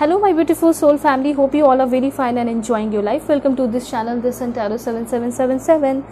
Hello my beautiful soul family, hope you all are very fine and enjoying your life. Welcome to this channel, this and Tarot 7777.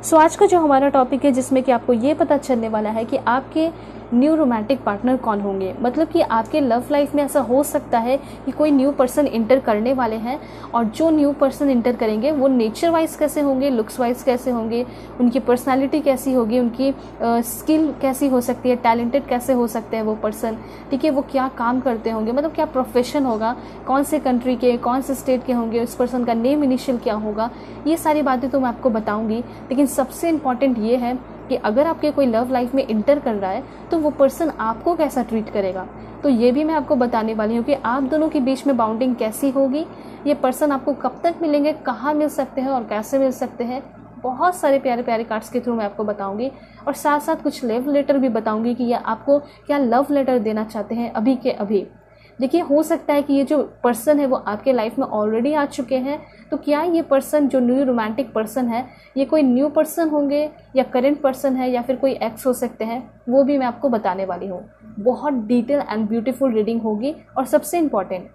सो आज का जो हमारा topic है जिसमें कि आपको ये पता चलने वाला है कि आपके न्यू रोमांटिक पार्टनर कौन होंगे। मतलब कि आपके लव लाइफ में ऐसा हो सकता है कि कोई न्यू पर्सन इंटर करने वाले हैं और जो न्यू पर्सन इंटर करेंगे वो नेचर वाइज कैसे होंगे, लुक्स वाइज कैसे होंगे, उनकी पर्सनालिटी कैसी होगी, उनकी स्किल कैसी हो सकती है, टैलेंटेड कैसे हो सकते हैं वो पर्सन, ठीक है, वो क्या काम करते होंगे, मतलब क्या प्रोफेशन होगा, कौन से कंट्री के, कौन से स्टेट के होंगे, उस पर्सन का नेम इनिशियल क्या होगा, ये सारी बातें तो मैं आपको बताऊंगी। लेकिन सबसे इम्पॉर्टेंट ये है कि अगर आपके कोई लव लाइफ में इंटर कर रहा है तो वो पर्सन आपको कैसा ट्रीट करेगा, तो ये भी मैं आपको बताने वाली हूँ कि आप दोनों के बीच में बाउंडिंग कैसी होगी, ये पर्सन आपको कब तक मिलेंगे, कहाँ मिल सकते हैं और कैसे मिल सकते हैं। बहुत सारे प्यारे प्यारे कार्ड्स के थ्रू मैं आपको बताऊंगी और साथ साथ कुछ लव लेटर भी बताऊंगी कि ये आपको क्या लव लेटर देना चाहते हैं अभी के अभी। देखिए, हो सकता है कि ये जो पर्सन है वो आपके लाइफ में ऑलरेडी आ चुके हैं, तो क्या ये पर्सन जो न्यू रोमांटिक पर्सन है ये कोई न्यू पर्सन होंगे या करंट पर्सन है या फिर कोई एक्स हो सकते हैं, वो भी मैं आपको बताने वाली हूँ। बहुत डिटेल एंड ब्यूटीफुल रीडिंग होगी और सबसे इम्पॉर्टेंट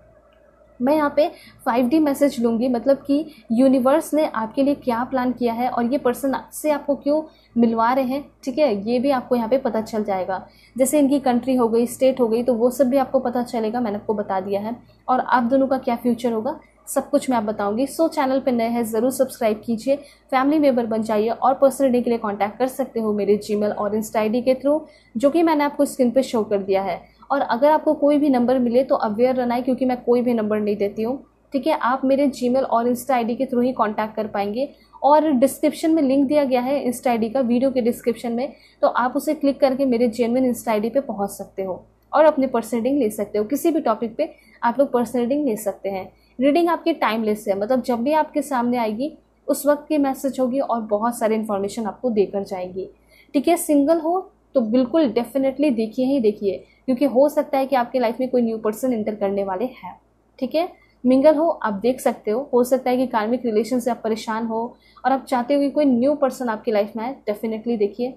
मैं यहाँ पे 5D मैसेज लूँगी, मतलब कि यूनिवर्स ने आपके लिए क्या प्लान किया है और ये पर्सन से आपको क्यों मिलवा रहे हैं, ठीक है, ये भी आपको यहाँ पे पता चल जाएगा। जैसे इनकी कंट्री हो गई, स्टेट हो गई, तो वो सब भी आपको पता चलेगा, मैंने आपको बता दिया है। और आप दोनों का क्या फ्यूचर होगा सब कुछ मैं आप बताऊंगी। सो चैनल पे नए हैं ज़रूर सब्सक्राइब कीजिए, फैमिली मेंबर बन जाइए और पर्सनल रीडिंग के लिए कांटेक्ट कर सकते हो मेरे जीमेल और इंस्टा आईडी के थ्रू, जो कि मैंने आपको स्क्रीन पे शो कर दिया है। और अगर आपको कोई भी नंबर मिले तो अवेयर रहना है, क्योंकि मैं कोई भी नंबर नहीं देती हूँ, ठीक है। आप मेरे जीमेल और इंस्टा आईडी के थ्रू ही कांटेक्ट कर पाएंगे और डिस्क्रिप्शन में लिंक दिया गया है इंस्टा आईडी का, वीडियो के डिस्क्रिप्शन में, तो आप उसे क्लिक करके मेरे जेन्युइन इंस्टा आईडी पे पहुँच सकते हो और अपने पर्सनल रीडिंग ले सकते हो। किसी भी टॉपिक पे आप लोग पर्सनल रीडिंग ले सकते हैं। रीडिंग आपकी टाइमलेस है, मतलब जब भी आपके सामने आएगी उस वक्त की मैसेज होगी और बहुत सारी इन्फॉर्मेशन आपको देकर जाएंगी, ठीक है। सिंगल हो तो बिल्कुल डेफिनेटली देखिए ही देखिए, क्योंकि हो सकता है कि आपके लाइफ में कोई न्यू पर्सन इंटर करने वाले हैं, ठीक है। मिंगल हो आप देख सकते हो सकता है कि कार्मिक रिलेशन से आप परेशान हो और आप चाहते हो कि कोई न्यू पर्सन आपकी लाइफ में आए, डेफिनेटली देखिए।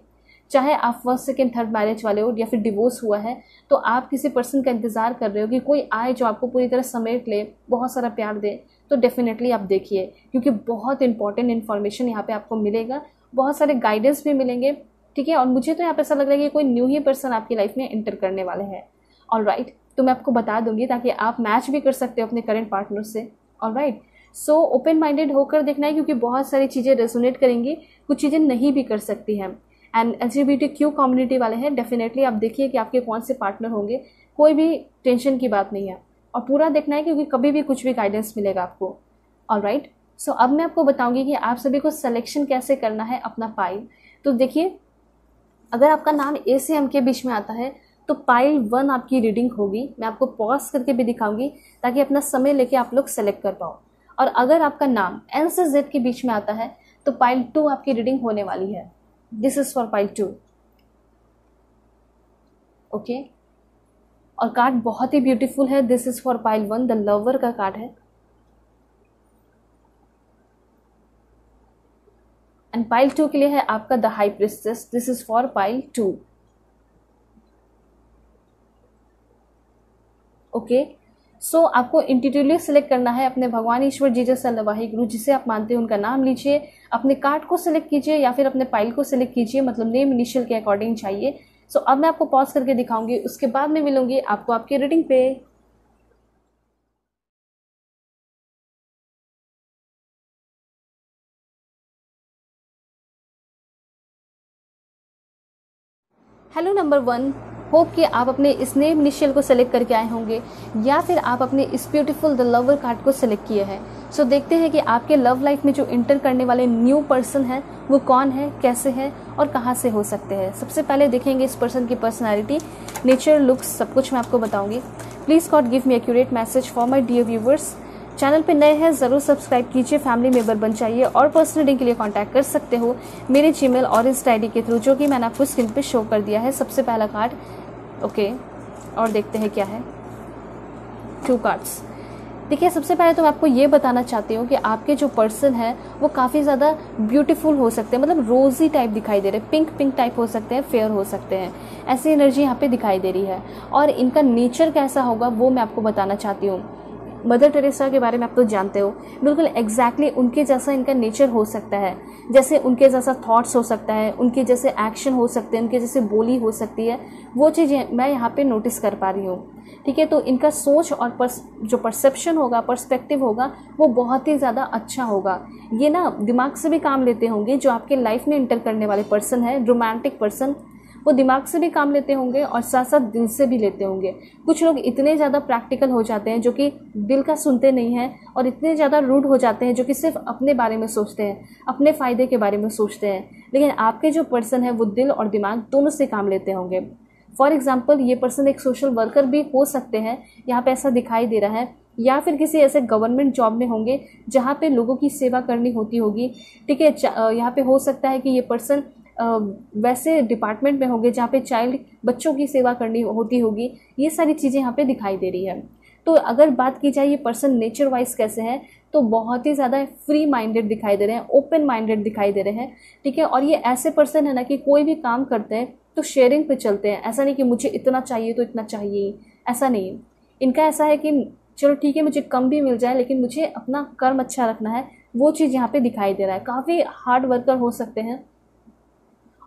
चाहे आप फर्स्ट सेकेंड थर्ड मैरिज वाले हो या फिर डिवोर्स हुआ है, तो आप किसी पर्सन का इंतज़ार कर रहे हो कि कोई आए जो आपको पूरी तरह समेट ले, बहुत सारा प्यार दे, तो डेफिनेटली आप देखिए, क्योंकि बहुत इंपॉर्टेंट इन्फॉर्मेशन यहाँ पे आपको मिलेगा, बहुत सारे गाइडेंस भी मिलेंगे, ठीक है। और मुझे तो यहाँ पे ऐसा लग रहा है कि कोई न्यू ही पर्सन आपकी लाइफ में इंटर करने वाले हैं। ऑलराइट, तो मैं आपको बता दूंगी ताकि आप मैच भी कर सकते हो अपने करंट पार्टनर से। ऑलराइट, सो ओपन माइंडेड होकर देखना है, क्योंकि बहुत सारी चीज़ें रेजोनेट करेंगी, कुछ चीज़ें नहीं भी कर सकती हैं। एंड LGBTQ कम्युनिटी वाले हैं, डेफिनेटली आप देखिए कि आपके कौन से पार्टनर होंगे, कोई भी टेंशन की बात नहीं है और पूरा देखना है, क्योंकि कभी भी कुछ भी गाइडेंस मिलेगा आपको। ऑलराइट, सो अब मैं आपको बताऊंगी कि आप सभी को सिलेक्शन कैसे करना है अपना पाइल। तो देखिए, अगर आपका नाम A से M के बीच में आता है तो पाइल 1 आपकी रीडिंग होगी। मैं आपको पॉज करके भी दिखाऊंगी ताकि अपना समय लेके आप लोग सेलेक्ट कर पाओ। और अगर आपका नाम N से Z के बीच में आता है तो पाइल 2 आपकी रीडिंग होने वाली है। This is for pile 2, okay. और कार्ड बहुत ही ब्यूटीफुल है। This is for pile 1, the lover का कार्ड है। एंड पाइल 2 के लिए है आपका the high priestess. This is for pile 2, okay. So आपको इंट्यूटिवली सिलेक्ट करना है अपने भगवान ईश्वर जीसस अल्लाह गुरु, जिसे आप मानते हैं उनका नाम लीजिए, अपने कार्ड को सिलेक्ट कीजिए या फिर अपने पाइल को सिलेक्ट कीजिए, मतलब नेम इनिशियल के अकॉर्डिंग चाहिए। सो अब मैं आपको पॉज करके दिखाऊंगी, उसके बाद में मिलूंगी आपको आपकी रीडिंग पे। हेलो नंबर 1, होप कि आप अपने इस नेम इनिशियल को सेलेक्ट करके आए होंगे या फिर आप अपने इस ब्यूटीफुल द लवर कार्ड को सिलेक्ट किए हैं। सो देखते हैं कि आपके लव लाइफ में जो इंटर करने वाले न्यू पर्सन है वो कौन है, कैसे है और कहाँ से हो सकते हैं। सबसे पहले देखेंगे इस पर्सन की पर्सनैलिटी, नेचर, लुक्स, सब कुछ मैं आपको बताऊंगी। Please God give me accurate message for my dear viewers. Channel पे नए हैं ज़रूर सब्सक्राइब कीजिए, फैमिली मेंबर बन जाइए और पर्सनल रीडिंग के लिए कांटेक्ट कर सकते हो मेरे जीमेल और इंस्टा आईडी के थ्रू, जो कि मैंने आपको स्क्रीन पे शो कर दिया है। सबसे पहला कार्ड, ओके, और देखते हैं क्या है। 2 कार्ड्स। देखिए, सबसे पहले तो मैं आपको ये बताना चाहती हूँ कि आपके जो पर्सन है वो काफ़ी ज़्यादा ब्यूटीफुल हो सकते हैं, मतलब रोजी टाइप दिखाई दे रहे हैं, पिंक टाइप हो सकते हैं, फेयर हो सकते हैं, ऐसी एनर्जी यहाँ पे दिखाई दे रही है। और इनका नेचर कैसा होगा वो मैं आपको बताना चाहती हूँ। मदर टेरेसा के बारे में आप तो जानते हो, बिल्कुल एग्जैक्टली उनके जैसा इनका नेचर हो सकता है, जैसे उनके जैसा थॉट्स हो सकता है, उनके जैसे एक्शन हो सकते हैं, उनके जैसे बोली हो सकती है, वो चीज़ें मैं यहाँ पे नोटिस कर पा रही हूँ। ठीक है, तो इनका सोच और जो परसेप्शन होगा, पर्सपेक्टिव होगा, वो बहुत ही ज़्यादा अच्छा होगा। ये ना दिमाग से भी काम लेते होंगे, जो आपके लाइफ में इंटर करने वाले पर्सन है, रोमांटिक पर्सन, वो दिमाग से भी काम लेते होंगे और साथ साथ दिल से भी लेते होंगे। कुछ लोग इतने ज़्यादा प्रैक्टिकल हो जाते हैं जो कि दिल का सुनते नहीं हैं, और इतने ज़्यादा रूड हो जाते हैं जो कि सिर्फ अपने बारे में सोचते हैं, अपने फ़ायदे के बारे में सोचते हैं। लेकिन आपके जो पर्सन है वो दिल और दिमाग दोनों से काम लेते होंगे। फॉर एग्जाम्पल, ये पर्सन एक सोशल वर्कर भी हो सकते हैं, यहाँ पे ऐसा दिखाई दे रहा है, या फिर किसी ऐसे गवर्नमेंट जॉब में होंगे जहाँ पे लोगों की सेवा करनी होती होगी। ठीक है, यहाँ पे हो सकता है कि ये पर्सन वैसे डिपार्टमेंट में होंगे जहाँ पे चाइल्ड बच्चों की सेवा करनी होती होगी। ये सारी चीज़ें यहाँ पे दिखाई दे रही है। तो अगर बात की जाए ये पर्सन नेचर वाइज कैसे है, तो बहुत ही ज़्यादा फ्री माइंडेड दिखाई दे रहे हैं, ओपन माइंडेड दिखाई दे रहे हैं। ठीक है, और ये ऐसे पर्सन है ना कि कोई भी काम करते हैं तो शेयरिंग पे चलते हैं। ऐसा नहीं कि मुझे इतना चाहिए तो इतना चाहिए, ऐसा नहीं। इनका ऐसा है कि चलो ठीक है, मुझे कम भी मिल जाए लेकिन मुझे अपना कर्म अच्छा रखना है, वो चीज़ यहाँ पे दिखाई दे रहा है। काफ़ी हार्ड वर्कर हो सकते हैं,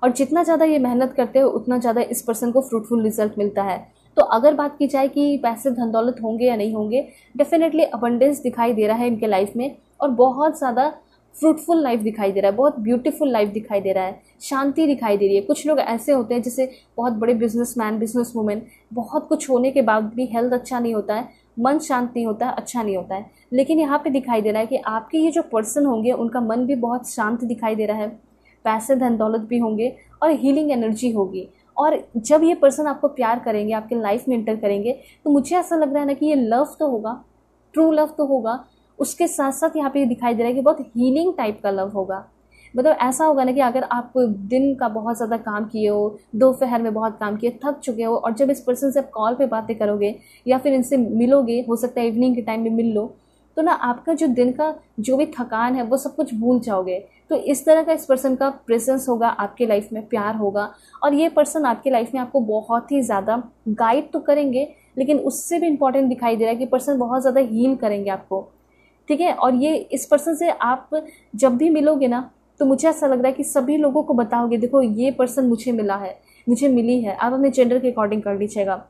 और जितना ज़्यादा ये मेहनत करते हैं उतना ज़्यादा इस पर्सन को फ्रूटफुल रिजल्ट मिलता है। तो अगर बात की जाए कि पैसे धन दौलत होंगे या नहीं होंगे, डेफिनेटली अबंडेंस दिखाई दे रहा है इनके लाइफ में, और बहुत ज़्यादा फ्रूटफुल लाइफ दिखाई दे रहा है, बहुत ब्यूटीफुल लाइफ दिखाई दे रहा है, शांति दिखाई दे रही है। कुछ लोग ऐसे होते हैं जैसे बहुत बड़े बिजनेसमैन, बिजनेस वुमेन, बहुत कुछ होने के बाद भी हेल्थ अच्छा नहीं होता है, मन शांत नहीं होता है, अच्छा नहीं होता है। लेकिन यहाँ पे दिखाई दे रहा है कि आपके ये जो पर्सन होंगे उनका मन भी बहुत शांत दिखाई दे रहा है, पैसे धन दौलत भी होंगे और हीलिंग एनर्जी होगी। और जब ये पर्सन आपको प्यार करेंगे, आपके लाइफ में एंटर करेंगे, तो मुझे ऐसा लग रहा है ना कि ये लव तो होगा, ट्रू लव तो होगा, उसके साथ साथ यहाँ पे दिखाई दे रहा है कि बहुत हीलिंग टाइप का लव होगा। मतलब ऐसा होगा ना कि अगर आप दिन का बहुत ज़्यादा काम किए हो, दोपहर में बहुत काम किए, थक चुके हो, और जब इस पर्सन से आप कॉल पे बातें करोगे या फिर इनसे मिलोगे, हो सकता है इवनिंग के टाइम में मिल लो, तो ना आपका जो दिन का जो भी थकान है वो सब कुछ भूल जाओगे। तो इस तरह का इस पर्सन का प्रेजेंस होगा आपके लाइफ में, प्यार होगा, और ये पर्सन आपके लाइफ में आपको बहुत ही ज़्यादा गाइड तो करेंगे, लेकिन उससे भी इम्पॉर्टेंट दिखाई दे रहा है कि पर्सन बहुत ज़्यादा हील करेंगे आपको। ठीक है, और ये इस पर्सन से आप जब भी मिलोगे ना, तो मुझे ऐसा लग रहा है कि सभी लोगों को बताओगे, देखो ये पर्सन मुझे मिला है, मुझे मिली है। आप अपने जेंडर के अकॉर्डिंग कर लीजिएगा।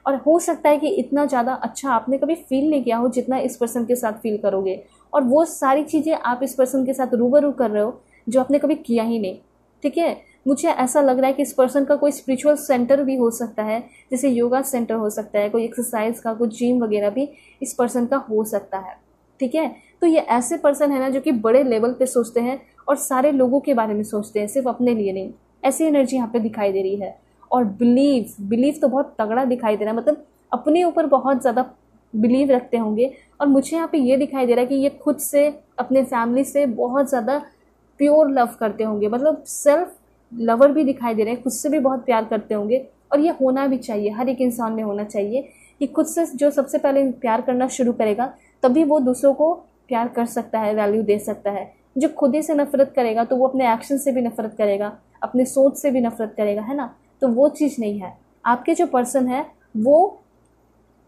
और हो सकता है कि इतना ज़्यादा अच्छा आपने कभी फील नहीं किया हो जितना इस पर्सन के साथ फील करोगे, और वो सारी चीज़ें आप इस पर्सन के साथ रूबरू कर रहे हो जो आपने कभी किया ही नहीं। ठीक है, मुझे ऐसा लग रहा है कि इस पर्सन का कोई स्पिरिचुअल सेंटर भी हो सकता है, जैसे योगा सेंटर हो सकता है, कोई एक्सरसाइज का, कोई जिम वगैरह भी इस पर्सन का हो सकता है। ठीक है, तो ये ऐसे पर्सन है ना जो कि बड़े लेवल पे सोचते हैं और सारे लोगों के बारे में सोचते हैं, सिर्फ अपने लिए नहीं। ऐसी एनर्जी यहाँ पे दिखाई दे रही है। और बिलीव तो बहुत तगड़ा दिखाई दे रहा है, मतलब अपने ऊपर बहुत ज़्यादा बिलीव रखते होंगे। और मुझे यहाँ पे ये दिखाई दे रहा है कि ये खुद से, अपने फैमिली से बहुत ज़्यादा प्योर लव करते होंगे, मतलब सेल्फ लवर भी दिखाई दे रहे हैं, खुद से भी बहुत प्यार करते होंगे। और ये होना भी चाहिए, हर एक इंसान में होना चाहिए कि खुद से जो सबसे पहले प्यार करना शुरू करेगा तभी वो दूसरों को प्यार कर सकता है, वैल्यू दे सकता है। जो खुद ही से नफरत करेगा तो वो अपने एक्शन से भी नफरत करेगा, अपने सोच से भी नफरत करेगा, है ना। तो वो चीज़ नहीं है। आपके जो पर्सन है वो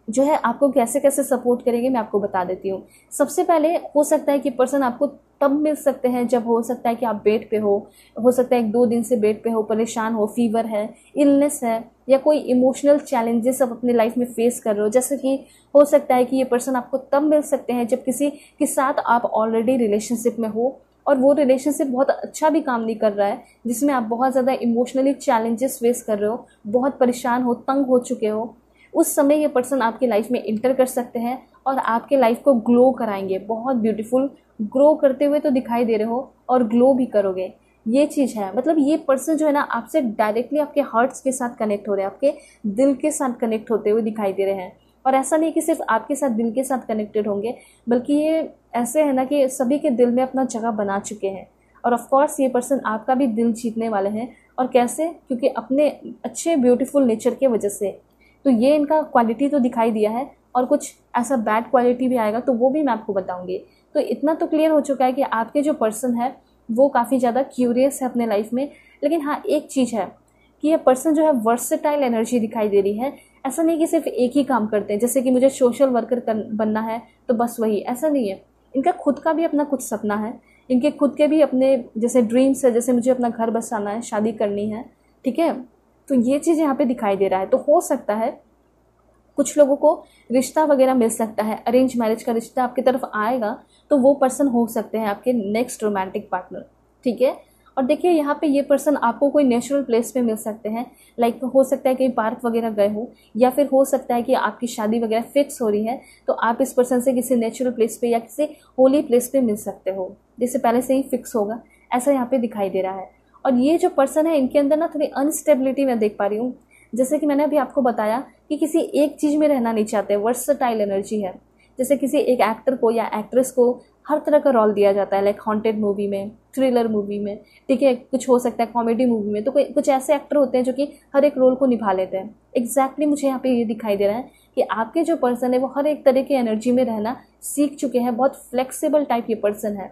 जो है आपको कैसे कैसे सपोर्ट करेंगे मैं आपको बता देती हूँ। सबसे पहले हो सकता है कि पर्सन आपको तब मिल सकते हैं जब हो सकता है कि आप बेड पे हो सकता है 1-2 दिन से बेड पे हो, परेशान हो, फीवर है, इलनेस है, या कोई इमोशनल चैलेंजेस आप अपने लाइफ में फेस कर रहे हो। जैसे कि हो सकता है कि ये पर्सन आपको तब मिल सकते हैं जब किसी के साथ आप ऑलरेडी रिलेशनशिप में हो और वो रिलेशनशिप बहुत अच्छा भी काम नहीं कर रहा है, जिसमें आप बहुत ज़्यादा इमोशनली चैलेंजेस फेस कर रहे हो, बहुत परेशान हो, तंग हो चुके हो। उस समय ये पर्सन आपकी लाइफ में इंटर कर सकते हैं और आपके लाइफ को ग्लो कराएंगे। बहुत ब्यूटीफुल ग्रो करते हुए तो दिखाई दे रहे हो और ग्लो भी करोगे, ये चीज़ है। मतलब ये पर्सन जो है ना आपसे डायरेक्टली आपके हार्ट्स के साथ कनेक्ट हो रहे हैं, आपके दिल के साथ कनेक्ट होते हुए दिखाई दे रहे हैं। और ऐसा नहीं कि सिर्फ आपके साथ दिल के साथ कनेक्टेड होंगे, बल्कि ये ऐसे है ना कि सभी के दिल में अपना जगह बना चुके हैं। और ऑफ कोर्स ये पर्सन आपका भी दिल जीतने वाले हैं। और कैसे? क्योंकि अपने अच्छे ब्यूटीफुल नेचर की वजह से। तो ये इनका क्वालिटी तो दिखाई दिया है, और कुछ ऐसा बैड क्वालिटी भी आएगा तो वो भी मैं आपको बताऊंगी। तो इतना तो क्लियर हो चुका है कि आपके जो पर्सन है वो काफ़ी ज़्यादा क्यूरियस है अपने लाइफ में। लेकिन हाँ, एक चीज़ है कि ये पर्सन जो है वर्सेटाइल एनर्जी दिखाई दे रही है। ऐसा नहीं कि सिर्फ एक ही काम करते हैं, जैसे कि मुझे सोशल वर्कर बनना है तो बस वही, ऐसा नहीं है। इनका खुद का भी अपना कुछ सपना है, इनके खुद के भी अपने जैसे ड्रीम्स है, जैसे मुझे अपना घर बसाना है, शादी करनी है, ठीक है। तो ये चीज़ यहाँ पे दिखाई दे रहा है। तो हो सकता है कुछ लोगों को रिश्ता वगैरह मिल सकता है, अरेंज मैरिज का रिश्ता आपकी तरफ आएगा, तो वो पर्सन हो सकते हैं आपके नेक्स्ट रोमांटिक पार्टनर, ठीक है। और देखिए यहाँ पे ये पर्सन आपको कोई नेचुरल प्लेस पे मिल सकते हैं, लाइक हो सकता है कहीं पार्क वगैरह गए हो, या फिर हो सकता है कि आपकी शादी वगैरह फिक्स हो रही है, तो आप इस पर्सन से किसी नेचुरल प्लेस पे या किसी होली प्लेस पे मिल सकते हो, जिससे पहले से ही फिक्स होगा, ऐसा यहाँ पे दिखाई दे रहा है। और ये जो पर्सन है इनके अंदर ना थोड़ी अनस्टेबिलिटी मैं देख पा रही हूँ, जैसे कि मैंने अभी आपको बताया कि किसी एक चीज़ में रहना नहीं चाहते, वर्सटाइल एनर्जी है। जैसे किसी एक एक्टर को या एक्ट्रेस को हर तरह का रोल दिया जाता है, लाइक हॉन्टेड मूवी में, थ्रिलर मूवी में, ठीक है, कुछ हो सकता है कॉमेडी मूवी में, तो कुछ ऐसे एक्टर होते हैं जो कि हर एक रोल को निभा लेते हैं। एग्जैक्टली मुझे यहाँ पे ये दिखाई दे रहा है कि आपके जो पर्सन है वो हर एक तरह की एनर्जी में रहना सीख चुके हैं, बहुत फ्लेक्सिबल टाइप ये पर्सन है,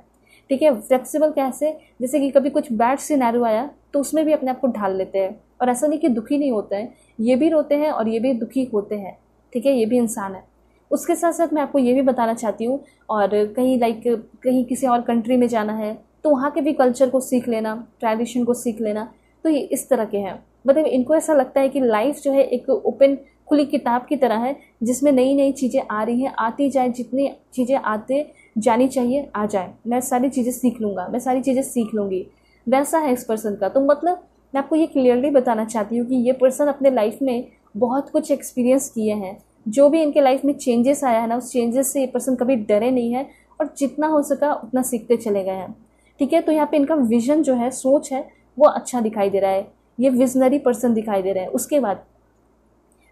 ठीक है। फ्लेक्सिबल कैसे, जैसे कि कभी कुछ बैड सिनेरियो आया तो उसमें भी अपने आप को ढाल लेते हैं, और ऐसा नहीं कि दुखी नहीं होते हैं, ये भी रोते हैं और ये भी दुखी होते हैं, ठीक है, ये भी इंसान है। उसके साथ साथ मैं आपको ये भी बताना चाहती हूँ, और कहीं किसी और कंट्री में जाना है तो वहाँ के भी कल्चर को सीख लेना, ट्रेडिशन को सीख लेना, तो ये इस तरह के हैं। मतलब इनको ऐसा लगता है कि लाइफ जो है एक ओपन खुली किताब की तरह है, जिसमें नई नई चीज़ें आ रही हैं, आती जाए, जितनी चीज़ें आते जानी चाहिए आ जाए, मैं सारी चीज़ें सीख लूँगा, मैं सारी चीज़ें सीख लूँगी, वैसा है इस पर्सन का। तो मतलब मैं आपको ये क्लियरली बताना चाहती हूँ कि ये पर्सन अपने लाइफ में बहुत कुछ एक्सपीरियंस किए हैं, जो भी इनके लाइफ में चेंजेस आया है ना, उस चेंजेस से ये पर्सन कभी डरे नहीं है, और जितना हो सका उतना सीखते चले गए हैं, ठीक है। तो यहाँ पे इनका विजन जो है, सोच है, वो अच्छा दिखाई दे रहा है, ये विजनरी पर्सन दिखाई दे रहे हैं। उसके बाद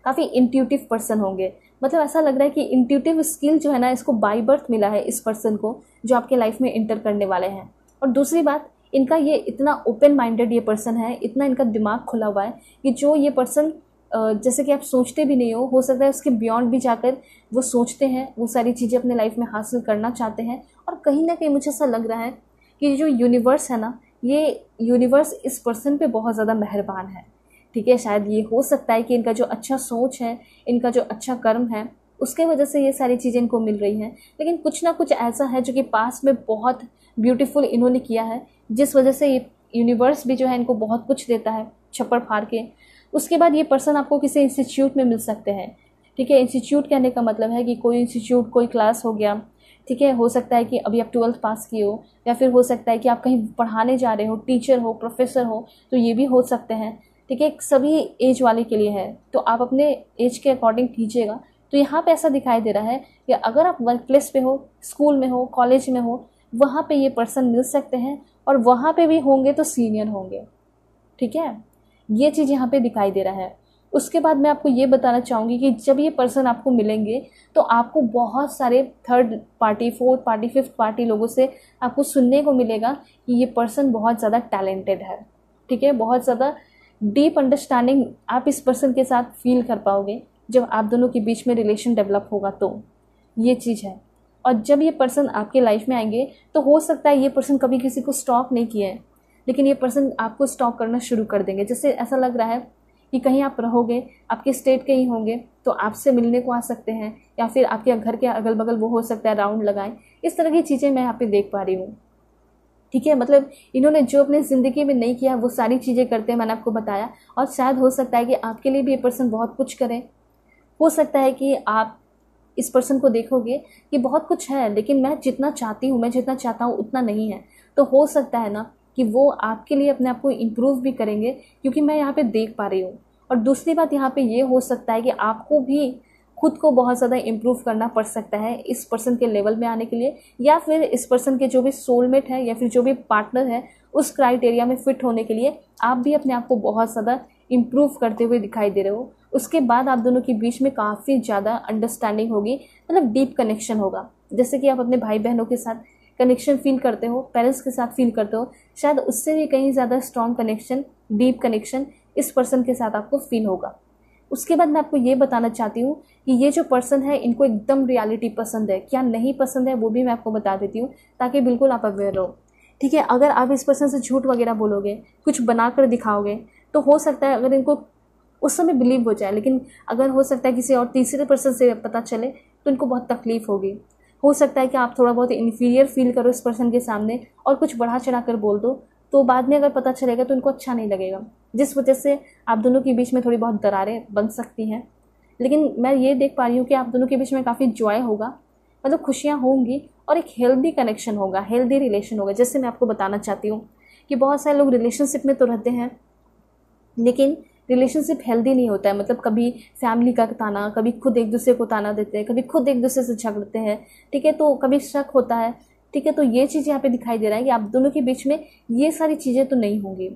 काफ़ी इंट्यूटिव पर्सन होंगे, मतलब ऐसा लग रहा है कि इंट्यूटिव स्किल जो है ना, इसको बाय बर्थ मिला है इस पर्सन को, जो आपके लाइफ में इंटर करने वाले हैं। और दूसरी बात, इनका ये इतना ओपन माइंडेड ये पर्सन है, इतना इनका दिमाग खुला हुआ है कि जो ये पर्सन जैसे कि आप सोचते भी नहीं हो सकता है उसके बियॉन्ड भी जाकर वो सोचते हैं, वो सारी चीज़ें अपने लाइफ में हासिल करना चाहते हैं। और कहीं ना कहीं मुझे ऐसा लग रहा है कि जो यूनिवर्स है ना, ये यूनिवर्स इस पर्सन पे बहुत ज़्यादा मेहरबान है, ठीक है। शायद ये हो सकता है कि इनका जो अच्छा सोच है, इनका जो अच्छा कर्म है, उसके वजह से ये सारी चीज़ें इनको मिल रही हैं। लेकिन कुछ ना कुछ ऐसा है जो कि पास में बहुत ब्यूटीफुल इन्होंने किया है, जिस वजह से ये यूनिवर्स भी जो है इनको बहुत कुछ देता है छप्पर फाड़ के। उसके बाद ये पर्सन आपको किसी इंस्टीट्यूट में मिल सकते हैं, ठीक है। इंस्टीट्यूट कहने का मतलब है कि कोई इंस्टीट्यूट, कोई क्लास हो गया, ठीक है। हो सकता है कि अभी आप 12th पास किए हो, या फिर हो सकता है कि आप कहीं पढ़ाने जा रहे हो, टीचर हो, प्रोफेसर हो, तो ये भी हो सकते हैं, ठीक है। सभी एज वाले के लिए है, तो आप अपने एज के अकॉर्डिंग कीजिएगा। तो यहाँ पे ऐसा दिखाई दे रहा है कि अगर आप वर्क प्लेस पे हो, स्कूल में हो, कॉलेज में हो, वहाँ पे ये पर्सन मिल सकते हैं, और वहाँ पे भी होंगे तो सीनियर होंगे, ठीक है। ये चीज़ यहाँ पे दिखाई दे रहा है। उसके बाद मैं आपको ये बताना चाहूँगी कि जब ये पर्सन आपको मिलेंगे तो आपको बहुत सारे third party, fourth party, fifth party लोगों से आपको सुनने को मिलेगा कि ये पर्सन बहुत ज़्यादा टैलेंटेड है, ठीक है। बहुत ज़्यादा डीप अंडरस्टैंडिंग आप इस पर्सन के साथ फील कर पाओगे जब आप दोनों के बीच में रिलेशन डेवलप होगा, तो ये चीज़ है। और जब ये पर्सन आपके लाइफ में आएंगे तो हो सकता है ये पर्सन कभी किसी को स्टॉक नहीं किए, लेकिन ये पर्सन आपको स्टॉक करना शुरू कर देंगे। जैसे ऐसा लग रहा है कि कहीं आप रहोगे, आपके स्टेट के ही होंगे, तो आपसे मिलने को आ सकते हैं, या फिर आपके घर के अगल बगल वो हो सकता है राउंड लगाएं। इस तरह की चीज़ें मैं यहाँ पे देख पा रही हूँ, ठीक है। मतलब इन्होंने जो अपने ज़िंदगी में नहीं किया वो सारी चीज़ें करते हैं, मैंने आपको बताया। और शायद हो सकता है कि आपके लिए भी ये पर्सन बहुत कुछ करें। हो सकता है कि आप इस पर्सन को देखोगे कि बहुत कुछ है, लेकिन मैं जितना चाहती हूँ, मैं जितना चाहता हूँ उतना नहीं है। तो हो सकता है ना कि वो आपके लिए अपने आप को इम्प्रूव भी करेंगे, क्योंकि मैं यहाँ पे देख पा रही हूँ। और दूसरी बात यहाँ पे ये हो सकता है कि आपको भी खुद को बहुत ज़्यादा इम्प्रूव करना पड़ सकता है इस पर्सन के लेवल में आने के लिए, या फिर इस पर्सन के जो भी सोलमेट है या फिर जो भी पार्टनर है उस क्राइटेरिया में फिट होने के लिए आप भी अपने आप को बहुत ज़्यादा इम्प्रूव करते हुए दिखाई दे रहे हो। उसके बाद आप दोनों के बीच में काफ़ी ज़्यादा अंडरस्टैंडिंग होगी, मतलब डीप कनेक्शन होगा। जैसे कि आप अपने भाई बहनों के साथ कनेक्शन फील करते हो, पेरेंट्स के साथ फील करते हो, शायद उससे भी कहीं ज़्यादा स्ट्रॉन्ग कनेक्शन, डीप कनेक्शन इस पर्सन के साथ आपको फील होगा। उसके बाद मैं आपको ये बताना चाहती हूँ कि ये जो पर्सन है इनको एकदम रियलिटी पसंद है, क्या नहीं पसंद है वो भी मैं आपको बता देती हूँ, ताकि बिल्कुल आप अवेयर रहो, ठीक है। अगर आप इस पर्सन से झूठ वगैरह बोलोगे, कुछ बनाकर दिखाओगे, तो हो सकता है अगर इनको उस समय बिलीव हो जाए, लेकिन अगर हो सकता है किसी और तीसरे पर्सन से पता चले तो इनको बहुत तकलीफ होगी। हो सकता है कि आप थोड़ा बहुत इन्फीरियर फील करो इस पर्सन के सामने और कुछ बढ़ा चढ़ा कर बोल दो, तो बाद में अगर पता चलेगा तो इनको अच्छा नहीं लगेगा, जिस वजह से आप दोनों के बीच में थोड़ी बहुत दरारें बन सकती हैं। लेकिन मैं ये देख पा रही हूँ कि आप दोनों के बीच में काफ़ी जॉय होगा, मतलब खुशियाँ होंगी और एक हेल्दी कनेक्शन होगा, हेल्दी रिलेशन होगा। जैसे मैं आपको बताना चाहती हूँ कि बहुत सारे लोग रिलेशनशिप में तो रहते हैं लेकिन रिलेशनशिप हेल्दी नहीं होता है, मतलब कभी फैमिली का ताना, कभी खुद एक दूसरे को ताना देते हैं, कभी खुद एक दूसरे से झगड़ते हैं, ठीक है, तो कभी शक होता है, ठीक है। तो ये चीज़ यहाँ पे दिखाई दे रहा है कि आप दोनों के बीच में ये सारी चीज़ें तो नहीं होंगी,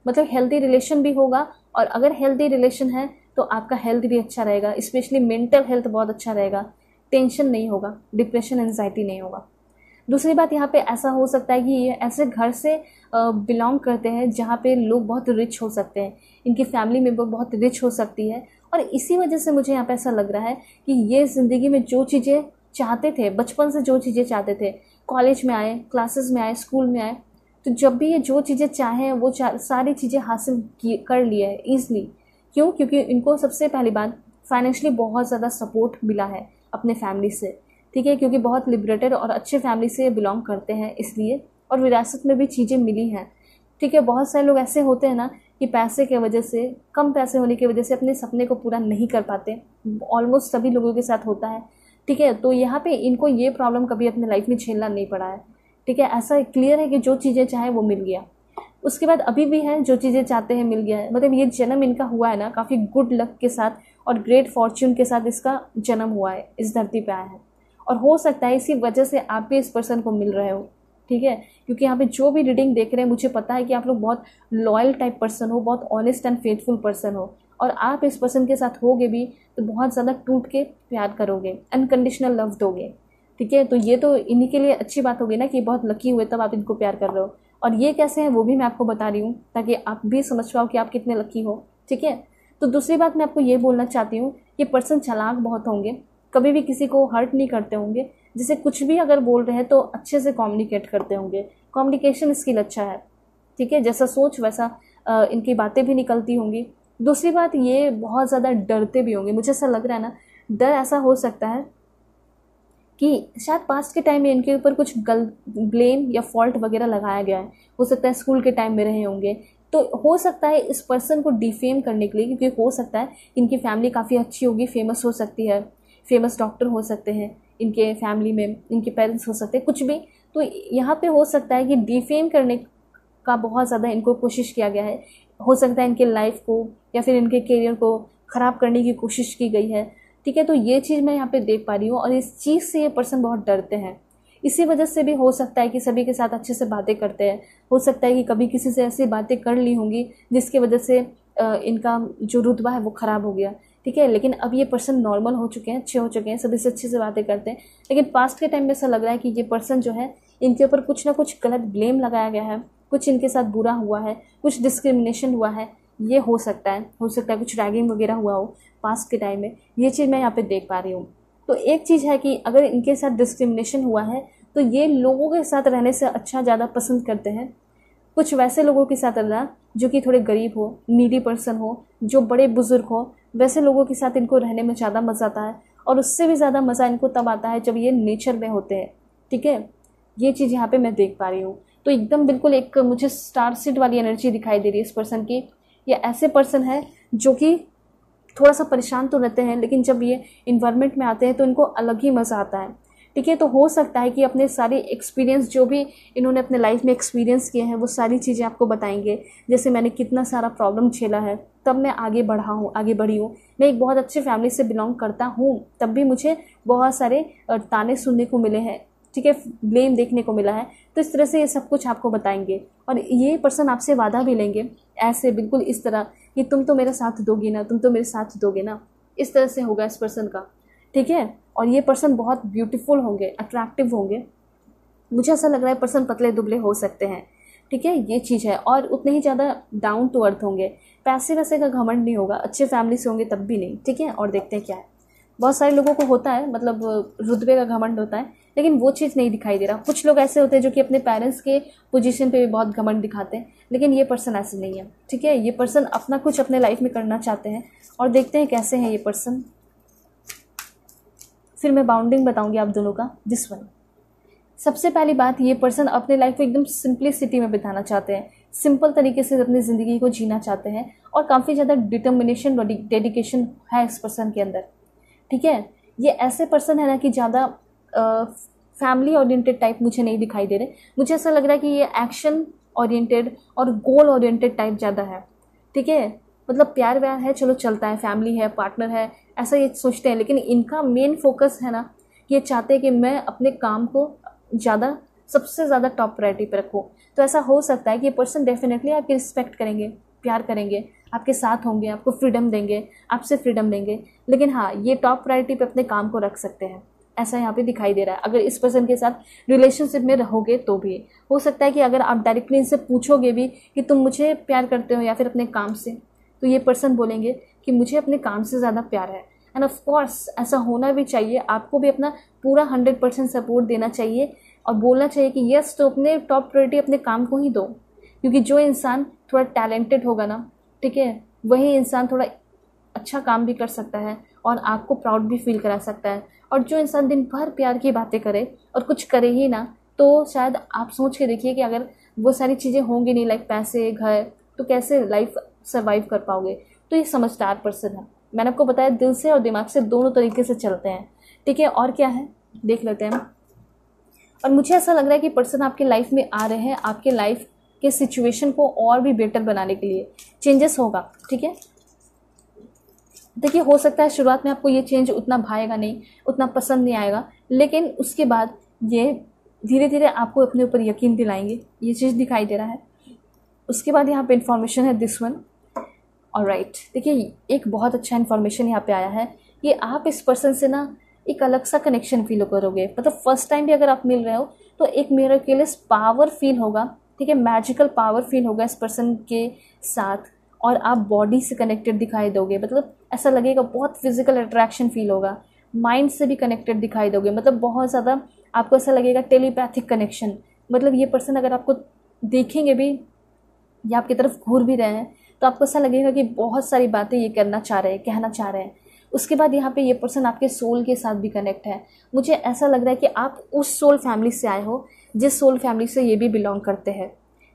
मतलब हेल्दी रिलेशन भी होगा। और अगर हेल्दी रिलेशन है तो आपका हेल्थ भी अच्छा रहेगा, स्पेशली मेंटल हेल्थ बहुत अच्छा रहेगा, टेंशन नहीं होगा, डिप्रेशन एंजाइटी नहीं होगा। दूसरी बात यहाँ पे ऐसा हो सकता है कि ये ऐसे घर से बिलोंग करते हैं जहाँ पे लोग बहुत रिच हो सकते हैं, इनकी फैमिली मेंबर बहुत रिच हो सकती है, और इसी वजह से मुझे यहाँ पे ऐसा लग रहा है कि ये ज़िंदगी में जो चीज़ें चाहते थे, बचपन से जो चीज़ें चाहते थे, कॉलेज में आए, क्लासेस में आए, स्कूल में आए, तो जब भी ये जो चीज़ें चाहें वो सारी चीज़ें हासिल कर लिए है ईजिली। क्यों? क्योंकि इनको सबसे पहली बात फाइनेंशियली बहुत ज़्यादा सपोर्ट मिला है अपने फैमिली से, ठीक है, क्योंकि बहुत लिबरेटेड और अच्छे फैमिली से बिलोंग करते हैं इसलिए, और विरासत में भी चीज़ें मिली हैं, ठीक है। बहुत सारे लोग ऐसे होते हैं ना कि पैसे के वजह से, कम पैसे होने की वजह से अपने सपने को पूरा नहीं कर पाते, ऑलमोस्ट सभी लोगों के साथ होता है, ठीक है। तो यहाँ पे इनको ये प्रॉब्लम कभी अपने लाइफ में झेलना नहीं पड़ा है, ठीक है। ऐसा क्लियर है कि जो चीज़ें चाहे वो मिल गया, उसके बाद अभी भी है जो चीज़ें चाहते हैं मिल गया है, मतलब ये जन्म इनका हुआ है ना काफ़ी गुड लक के साथ और ग्रेट फॉर्च्यून के साथ इसका जन्म हुआ है, इस धरती पे आया है। और हो सकता है इसी वजह से आप भी इस पर्सन को मिल रहे हो, ठीक है, क्योंकि यहाँ पे जो भी रीडिंग देख रहे हैं मुझे पता है कि आप लोग बहुत लॉयल टाइप पर्सन हो, बहुत ऑनेस्ट एंड फेथफुल पर्सन हो, और आप इस पर्सन के साथ होगे भी तो बहुत ज़्यादा टूट के प्यार करोगे, अनकंडीशनल लव दोगे, ठीक है। तो ये तो इन्हीं के लिए अच्छी बात होगी ना कि बहुत लकी हुए तब आप इनको प्यार कर रहे हो, और ये कैसे हैं वो भी मैं आपको बता रही हूँ ताकि आप भी समझ पाओ कि आप कितने लकी हो, ठीक है। तो दूसरी बात मैं आपको ये बोलना चाहती हूँ कि पर्सन चालाक बहुत होंगे, कभी भी किसी को हर्ट नहीं करते होंगे, जैसे कुछ भी अगर बोल रहे हैं तो अच्छे से कम्युनिकेट करते होंगे, कम्युनिकेशन स्किल अच्छा है, ठीक है, जैसा सोच वैसा इनकी बातें भी निकलती होंगी। दूसरी बात ये बहुत ज़्यादा डरते भी होंगे, मुझे ऐसा लग रहा है ना, डर ऐसा हो सकता है कि शायद पास्ट के टाइम में इनके ऊपर कुछ ब्लेम या फॉल्ट वगैरह लगाया गया है, हो सकता है स्कूल के टाइम में रहे होंगे, तो हो सकता है इस पर्सन को डिफेम करने के लिए, क्योंकि हो सकता है इनकी फैमिली काफ़ी अच्छी होगी, फेमस हो सकती है, फेमस डॉक्टर हो सकते हैं इनके फैमिली में, इनके पेरेंट्स हो सकते हैं, कुछ भी, तो यहाँ पे हो सकता है कि डिफेम करने का बहुत ज़्यादा इनको कोशिश किया गया है, हो सकता है इनके लाइफ को या फिर इनके करियर को ख़राब करने की कोशिश की गई है, ठीक है। तो ये चीज़ मैं यहाँ पे देख पा रही हूँ, और इस चीज़ से ये पर्सन बहुत डरते हैं, इसी वजह से भी हो सकता है कि सभी के साथ अच्छे से बातें करते हैं, हो सकता है कि कभी किसी से ऐसी बातें कर ली होंगी जिसकी वजह से इनका जो रुतबा है वो ख़राब हो गया, ठीक है। लेकिन अब ये पर्सन नॉर्मल हो चुके हैं, अच्छे हो चुके हैं, सभी से अच्छे से बातें करते हैं, लेकिन पास्ट के टाइम में ऐसा लग रहा है कि ये पर्सन जो है इनके ऊपर कुछ ना कुछ गलत ब्लेम लगाया गया है, कुछ इनके साथ बुरा हुआ है, कुछ डिस्क्रिमिनेशन हुआ है, ये हो सकता है कुछ रैगिंग वगैरह हुआ हो पास्ट के टाइम में, ये चीज़ मैं यहाँ पे देख पा रही हूँ। तो एक चीज़ है कि अगर इनके साथ डिस्क्रिमिनेशन हुआ है तो ये लोगों के साथ रहने से अच्छा ज़्यादा पसंद करते हैं कुछ वैसे लोगों के साथ रहना जो कि थोड़े गरीब हो, नीडी पर्सन हो, जो बड़े बुजुर्ग हो, वैसे लोगों के साथ इनको रहने में ज़्यादा मज़ा आता है, और उससे भी ज़्यादा मज़ा इनको तब आता है जब ये नेचर में होते हैं, ठीक है। ये चीज़ यहाँ पे मैं देख पा रही हूँ। तो एकदम बिल्कुल एक मुझे स्टार सीड वाली एनर्जी दिखाई दे रही है इस पर्सन की। ये ऐसे पर्सन है जो कि थोड़ा सा परेशान तो रहते हैं, लेकिन जब ये इन्वायरमेंट में आते हैं तो इनको अलग ही मज़ा आता है, ठीक है। तो हो सकता है कि अपने सारे एक्सपीरियंस जो भी इन्होंने अपने लाइफ में एक्सपीरियंस किए हैं वो सारी चीज़ें आपको बताएंगे, जैसे मैंने कितना सारा प्रॉब्लम झेला है तब मैं आगे बढ़ी हूँ, मैं एक बहुत अच्छे फैमिली से बिलोंग करता हूँ तब भी मुझे बहुत सारे ताने सुनने को मिले हैं, ठीक है, ब्लेम देखने को मिला है। तो इस तरह से ये सब कुछ आपको बताएंगे, और ये पर्सन आपसे वादा भी लेंगे ऐसे बिल्कुल इस तरह कि तुम तो मेरा साथ दोगी ना, तुम तो मेरे साथ दोगे ना, इस तरह से होगा इस पर्सन का, ठीक है। और ये पर्सन बहुत ब्यूटीफुल होंगे, अट्रैक्टिव होंगे, मुझे ऐसा लग रहा है पर्सन पतले दुबले हो सकते हैं, ठीक है, ये चीज़ है। और उतने ही ज़्यादा डाउन टू अर्थ होंगे, पैसे वैसे का घमंड नहीं होगा, अच्छे फैमिली से होंगे तब भी नहीं, ठीक है। और देखते हैं क्या है, बहुत सारे लोगों को होता है, मतलब रुतबे का घमंड होता है, लेकिन वो चीज़ नहीं दिखाई दे रहा। कुछ लोग ऐसे होते हैं जो कि अपने पेरेंट्स के पोजीशन पे भी बहुत घमंड दिखाते हैं, लेकिन ये पर्सन ऐसे नहीं है। ठीक है, ये पर्सन अपना कुछ अपने लाइफ में करना चाहते हैं और देखते हैं कैसे हैं ये पर्सन। फिर मैं बाउंडिंग बताऊंगी आप दोनों का। दिस वन, सबसे पहली बात, ये पर्सन अपने लाइफ को एकदम सिंपलिसिटी में बिताना चाहते हैं, सिंपल तरीके से अपनी ज़िंदगी को जीना चाहते हैं और काफ़ी ज़्यादा डिटर्मिनेशन और डेडिकेशन है इस पर्सन के अंदर। ठीक है, ये ऐसे पर्सन है ना कि ज़्यादा फैमिली ओरिएंटेड टाइप मुझे नहीं दिखाई दे रहे। मुझे ऐसा लग रहा है कि ये एक्शन ओरिएंटेड और गोल ओरिएंटेड टाइप ज़्यादा है। ठीक है, मतलब प्यार व्यार है, चलो चलता है, फैमिली है, पार्टनर है, ऐसा ये सोचते हैं, लेकिन इनका मेन फोकस है ना, ये चाहते हैं कि मैं अपने काम को ज़्यादा, सबसे ज़्यादा टॉप प्रायोरिटी पर रखूँ। तो ऐसा हो सकता है कि ये पर्सन डेफिनेटली आपकी रिस्पेक्ट करेंगे, प्यार करेंगे, आपके साथ होंगे, आपको फ्रीडम देंगे, आपसे फ्रीडम लेंगे, लेकिन हाँ, ये टॉप प्रायोरिटी पे अपने काम को रख सकते हैं, ऐसा यहाँ पे दिखाई दे रहा है। अगर इस पर्सन के साथ रिलेशनशिप में रहोगे तो भी हो सकता है कि अगर आप डायरेक्टली इनसे पूछोगे भी कि तुम मुझे प्यार करते हो या फिर अपने काम से, तो ये पर्सन बोलेंगे कि मुझे अपने काम से ज़्यादा प्यार है। एंड ऑफ कोर्स ऐसा होना भी चाहिए, आपको भी अपना पूरा 100% सपोर्ट देना चाहिए और बोलना चाहिए कि यस, तो अपने टॉप प्रायोरिटी अपने काम को ही दो, क्योंकि जो इंसान थोड़ा टैलेंटेड होगा ना, ठीक है, वही इंसान थोड़ा अच्छा काम भी कर सकता है और आपको प्राउड भी फील करा सकता है। और जो इंसान दिन भर प्यार की बातें करे और कुछ करे ही ना, तो शायद आप सोच के देखिए कि अगर वो सारी चीज़ें होंगी नहीं, लाइक पैसे, घर, तो कैसे लाइफ सर्वाइव कर पाओगे। तो ये समझदार पर्सन है। मैंने आपको बताया दिल से और दिमाग से दोनों तरीके से चलते हैं। ठीक है, और क्या है देख लेते हैं। और मुझे ऐसा लग रहा है कि पर्सन आपके लाइफ में आ रहे हैं आपके लाइफ के सिचुएशन को और भी बेटर बनाने के लिए। चेंजेस होगा, ठीक है। देखिए, हो सकता है शुरुआत में आपको ये चेंज उतना भाएगा नहीं, उतना पसंद नहीं आएगा, लेकिन उसके बाद ये धीरे धीरे आपको अपने ऊपर यकीन दिलाएंगे, ये चीज़ दिखाई दे रहा है। उसके बाद यहाँ पे इन्फॉर्मेशन है दिस वन। ऑलराइट, देखिए एक बहुत अच्छा इन्फॉर्मेशन यहाँ पे आया है कि आप इस पर्सन से ना एक अलग सा कनेक्शन फील करोगे। मतलब फर्स्ट टाइम भी अगर आप मिल रहे हो तो एक मिरेकलस पावर फील होगा, ठीक है, मैजिकल पावर फील होगा इस पर्सन के साथ, और आप बॉडी से कनेक्टेड दिखाई दोगे। मतलब ऐसा लगेगा बहुत फिजिकल अट्रैक्शन फील होगा, माइंड से भी कनेक्टेड दिखाई दोगे। मतलब बहुत ज़्यादा आपको ऐसा लगेगा टेलीपैथिक कनेक्शन। मतलब ये पर्सन अगर आपको देखेंगे भी या आपकी तरफ घूर भी रहे हैं तो आपको ऐसा लगेगा कि बहुत सारी बातें ये करना चाह रहे हैं, कहना चाह रहे हैं। उसके बाद यहाँ पे ये पर्सन आपके सोल के साथ भी कनेक्ट है। मुझे ऐसा लग रहा है कि आप उस सोल फैमिली से आए हो जिस सोल फैमिली से ये भी बिलोंग करते हैं।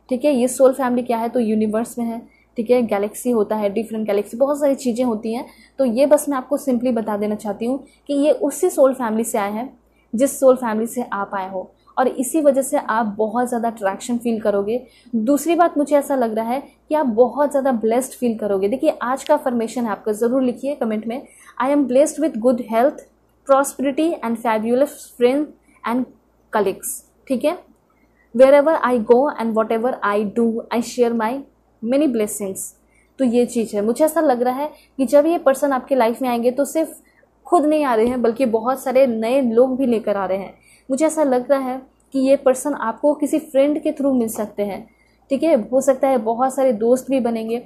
ठीक है, ये सोल फैमिली क्या है, तो यूनिवर्स में है, ठीक है, गैलेक्सी होता है, डिफरेंट गैलेक्सी, बहुत सारी चीज़ें होती हैं। तो ये बस मैं आपको सिंपली बता देना चाहती हूँ कि ये उसी सोल फैमिली से आए हैं जिस सोल फैमिली से आप आए हो, और इसी वजह से आप बहुत ज़्यादा अट्रैक्शन फील करोगे। दूसरी बात, मुझे ऐसा लग रहा है कि आप बहुत ज़्यादा ब्लेस्ड फील करोगे। देखिए, आज का अफर्मेशन है आपका, ज़रूर लिखिए कमेंट में, I am blessed with good health, prosperity and fabulous friend and colleagues. ठीक है, wherever I go and whatever I do I share my many blessings. तो ये चीज़ है। मुझे ऐसा लग रहा है कि जब ये पर्सन आपके लाइफ में आएंगे तो सिर्फ खुद नहीं आ रहे हैं, बल्कि बहुत सारे नए लोग भी लेकर आ रहे हैं। मुझे ऐसा लग रहा है कि ये पर्सन आपको किसी फ्रेंड के थ्रू मिल सकते हैं। ठीक है, हो सकता है बहुत सारे दोस्त भी बनेंगे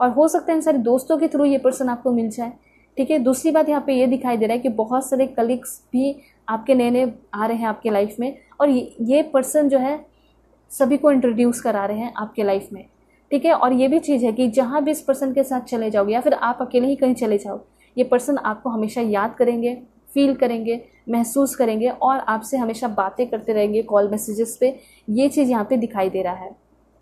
और हो सकता है इन सारे दोस्तों के थ्रू ये पर्सन आपको मिल जाए। ठीक है, दूसरी बात यहाँ पे ये दिखाई दे रहा है कि बहुत सारे कलीग्स भी आपके नए नए आ रहे हैं आपके लाइफ में, और ये पर्सन जो है सभी को इंट्रोड्यूस करा रहे हैं आपके लाइफ में। ठीक है, और ये भी चीज़ है कि जहाँ भी इस पर्सन के साथ चले जाओगे या फिर आप अकेले ही कहीं चले जाओ, ये पर्सन आपको हमेशा याद करेंगे, फील करेंगे, महसूस करेंगे और आपसे हमेशा बातें करते रहेंगे कॉल मैसेजेस पे। ये चीज़ यहाँ पे दिखाई दे रहा है।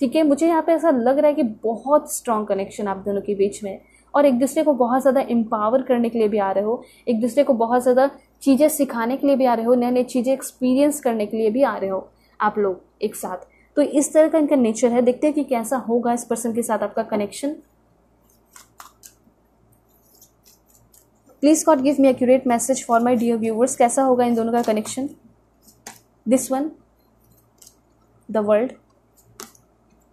ठीक है, मुझे यहाँ पे ऐसा लग रहा है कि बहुत स्ट्रॉन्ग कनेक्शन आप दोनों के बीच में, और एक दूसरे को बहुत ज़्यादा एम्पावर करने के लिए भी आ रहे हो, एक दूसरे को बहुत ज़्यादा चीज़ें सिखाने के लिए भी आ रहे हो, नई नई चीज़ें एक्सपीरियंस करने के लिए भी आ रहे हो आप लोग एक साथ। तो इस तरह का इनका नेचर है। देखते हैं कि कैसा होगा इस पर्सन के साथ आपका connection. Please God give me accurate message for my dear viewers, कैसा होगा इन दोनों का connection. This one, the world,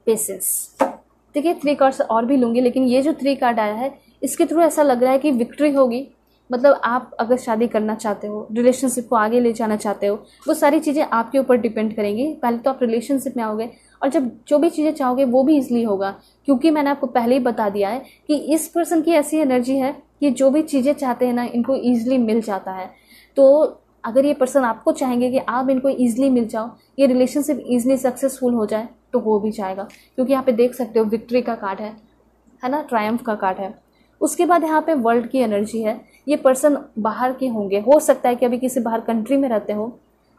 patience. देखिए, 3 कार्ड्स और भी लूंगी, लेकिन ये जो 3 कार्ड आया है इसके थ्रू ऐसा लग रहा है कि विक्ट्री होगी। मतलब आप अगर शादी करना चाहते हो, रिलेशनशिप को आगे ले जाना चाहते हो, वो सारी चीज़ें आपके ऊपर डिपेंड करेंगी। पहले तो आप रिलेशनशिप में आओगे और जब जो भी चीज़ें चाहोगे वो भी ईजिली होगा, क्योंकि मैंने आपको पहले ही बता दिया है कि इस पर्सन की ऐसी एनर्जी है कि जो भी चीज़ें चाहते हैं ना, इनको ईजिली मिल जाता है। तो अगर ये पर्सन आपको चाहेंगे कि आप इनको ईजिली मिल जाओ, ये रिलेशनशिप ईजिली सक्सेसफुल हो जाए, तो हो भी जाएगा, क्योंकि यहाँ पे देख सकते हो विक्ट्री का कार्ड है ना, ट्रायम्फ का कार्ड है। उसके बाद यहाँ पे वर्ल्ड की एनर्जी है। ये पर्सन बाहर के होंगे, हो सकता है कि अभी किसी बाहर कंट्री में रहते हो,